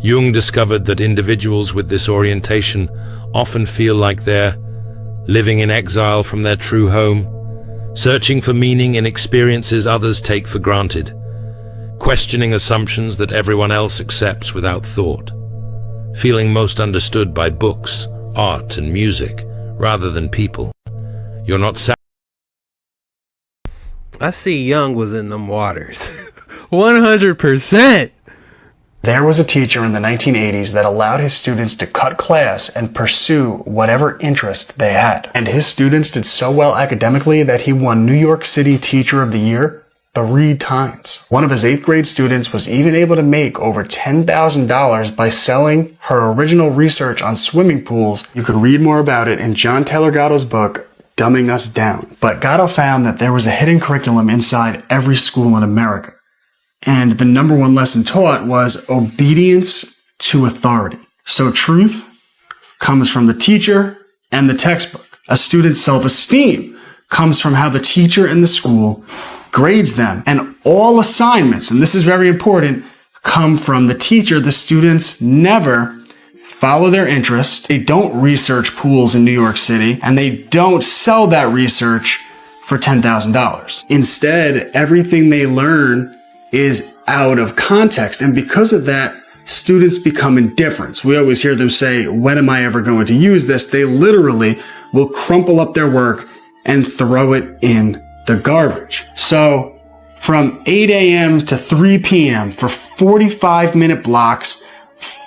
Jung discovered that individuals with this orientation often feel like they're living in exile from their true home, searching for meaning in experiences others take for granted, questioning assumptions that everyone else accepts without thought, feeling most understood by books, art, and music, rather than people. You're not I see Young was in them waters. 100%. There was a teacher in the 1980s that allowed his students to cut class and pursue whatever interest they had. And his students did so well academically that he won New York City Teacher of the Year 3 times. One of his 8th grade students was even able to make over $10,000 by selling her original research on swimming pools. You could read more about it in John Taylor Gatto's book, Dumbing Us Down. But Gatto found that there was a hidden curriculum inside every school in America. And the number one lesson taught was obedience to authority. So truth comes from the teacher and the textbook. A student's self-esteem comes from how the teacher and the school grades them. And all assignments, and this is very important, come from the teacher. The students never follow their interest. They don't research pools in New York City, and they don't sell that research for $10,000. Instead, everything they learn is out of context. And because of that, students become indifferent. We always hear them say, when am I ever going to use this? They literally will crumple up their work and throw it in the garbage. So from 8 a.m. to 3 p.m. for 45-minute blocks,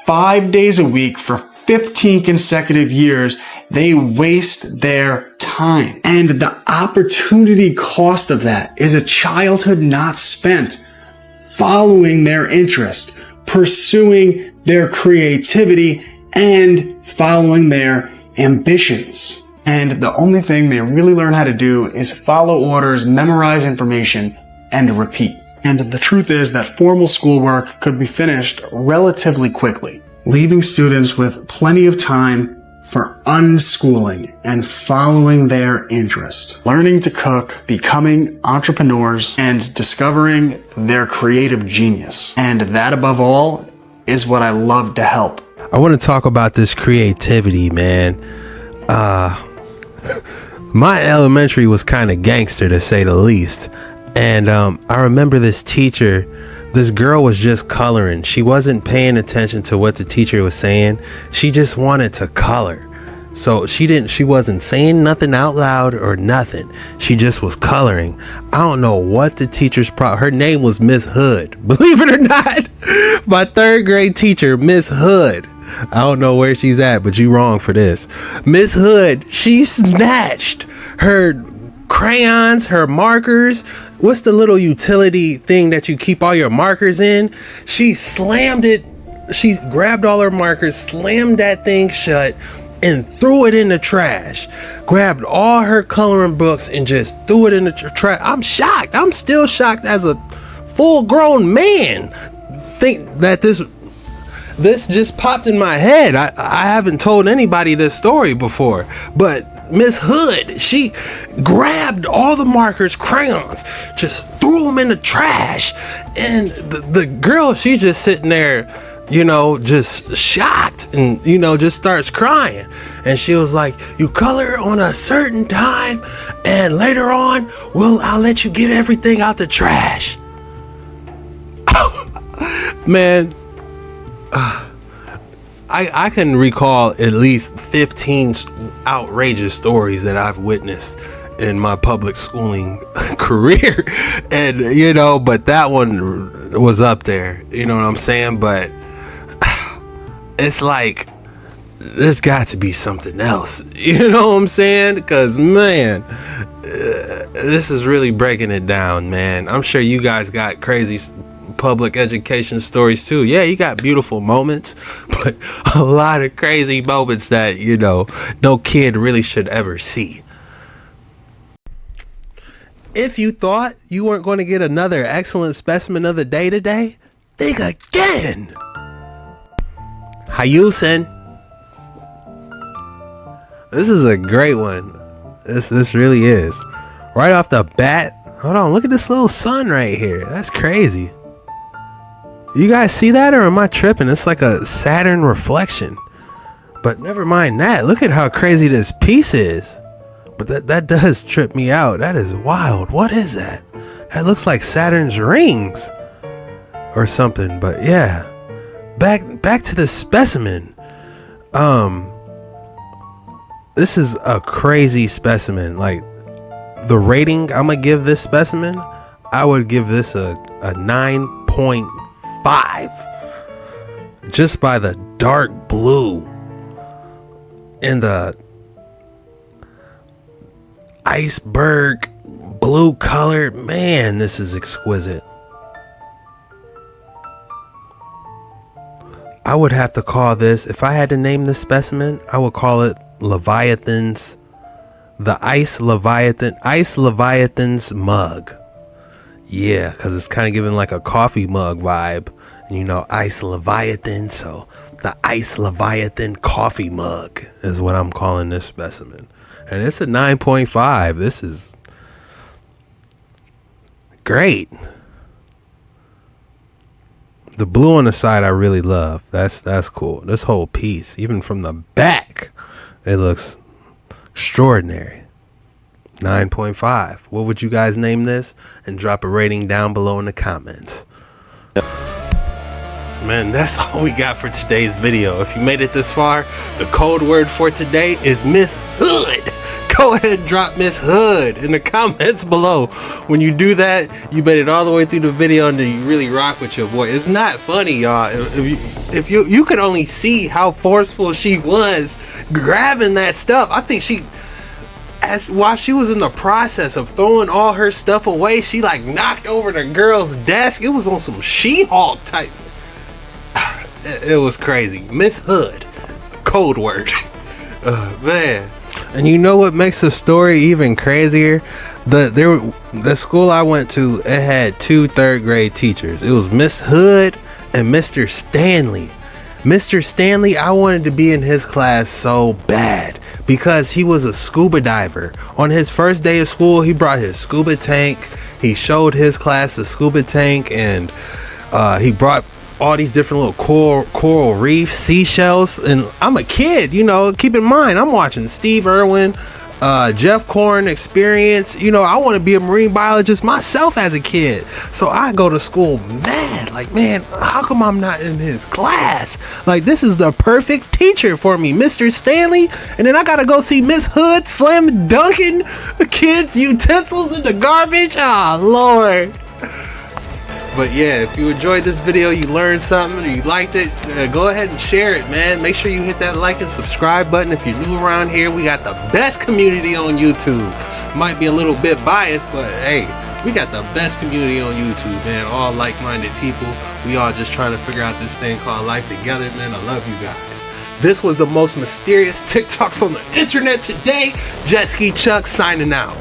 5 days a week for 15 consecutive years, they waste their time. And the opportunity cost of that is a childhood not spent following their interest, pursuing their creativity, and following their ambitions. And the only thing they really learn how to do is follow orders, memorize information, and repeat. And the truth is that formal schoolwork could be finished relatively quickly, leaving students with plenty of time for unschooling and following their interest, learning to cook, becoming entrepreneurs, and discovering their creative genius. And that, above all, is what I love to help. I want to talk about this creativity, man. My elementary was kind of gangster, to say the least. And I remember this teacher, this girl was just coloring. She wasn't paying attention to what the teacher was saying. She just wanted to color. So she wasn't saying nothing out loud or nothing. She just was coloring. I don't know what the teacher's her name was Miss Hood. Believe it or not, my 3rd grade teacher, Miss Hood. I don't know where she's at, but you wrong for this. Miss Hood, she snatched her crayons, her markers. What's the little utility thing that you keep all your markers in? She slammed it. She grabbed all her markers, slammed that thing shut, and threw it in the trash. Grabbed all her coloring books and just threw it in the trash. I'm shocked. I'm still shocked as a full-grown man. Think that this just popped in my head. I haven't told anybody this story before, but Miss Hood, she grabbed all the markers, crayons, just threw them in the trash. And the girl, she's just sitting there, you know, just shocked, and, you know, just starts crying. And she was like, you color on a certain time, and later on, I'll let you get everything out the trash. Man, I can recall at least 15 outrageous stories that I've witnessed in my public schooling career. And, you know, but that one was up there, you know what I'm saying? But it's like, there's got to be something else, you know what I'm saying? Because, man, this is really breaking it down, man. I'm sure you guys got crazy public education stories too. Yeah, you got beautiful moments, but a lot of crazy moments that, you know, no kid really should ever see. If you thought you weren't going to get another excellent specimen of the day today, think again. Hayusen. This is a great one. This really is. Right off the bat. Hold on, look at this little sun right here. That's crazy. You guys see that, or am I tripping? It's like a Saturn reflection. But never mind that. Look at how crazy this piece is. But that does trip me out. That is wild. What is that? That looks like Saturn's rings or something. But yeah, back to the specimen. This is a crazy specimen. Like, the rating I'm gonna give this specimen, I would give this a 9.5, just by the dark blue and the iceberg blue color. Man, this is exquisite. I would have to call this, if I had to name this specimen, I would call it Leviathans, the Ice Leviathans mug. Yeah, because it's kind of giving like a coffee mug vibe. And you know, Ice Leviathan, so the Ice Leviathan coffee mug is what I'm calling this specimen. And it's a 9.5. This is great. The blue on the side I really love. That's cool. This whole piece, even from the back, it looks extraordinary. 9.5. What would you guys name this? And drop a rating down below in the comments. Man, that's all we got for today's video. If you made it this far, the code word for today is Miss Hood. Go ahead and drop Miss Hood in the comments below. When you do that, you made it all the way through the video and then you really rock with your boy. It's not funny, y'all. If you could only see how forceful she was grabbing that stuff. I think while she was in the process of throwing all her stuff away, she like knocked over the girl's desk. It was on some She-Hulk type. It was crazy. Miss Hood, code word. Man, and you know what makes the story even crazier? The school I went to, it had 2 3rd grade teachers. It was Miss Hood and Mr. Stanley. Mr. Stanley, I wanted to be in his class so bad because he was a scuba diver. On his first day of school, he brought his scuba tank. He showed his class the scuba tank, and he brought all these different little coral reef seashells. And I'm a kid, you know, keep in mind, I'm watching Steve Irwin. Jeff Korn experience. You know, I want to be a marine biologist myself as a kid. So I go to school mad. Like, man, how come I'm not in his class? Like, this is the perfect teacher for me, Mr. Stanley. And then I gotta go see Miss Hood slam dunking the kids' utensils in the garbage. Ah, Lord. But yeah, if you enjoyed this video, you learned something, or you liked it, go ahead and share it, man. Make sure you hit that like and subscribe button. If you're new around here, we got the best community on YouTube. Might be a little bit biased, but hey, we got the best community on YouTube, man. All like-minded people. We all just trying to figure out this thing called life together, man. I love you guys. This was the most mysterious TikToks on the internet today. Jet Ski Chuck signing out.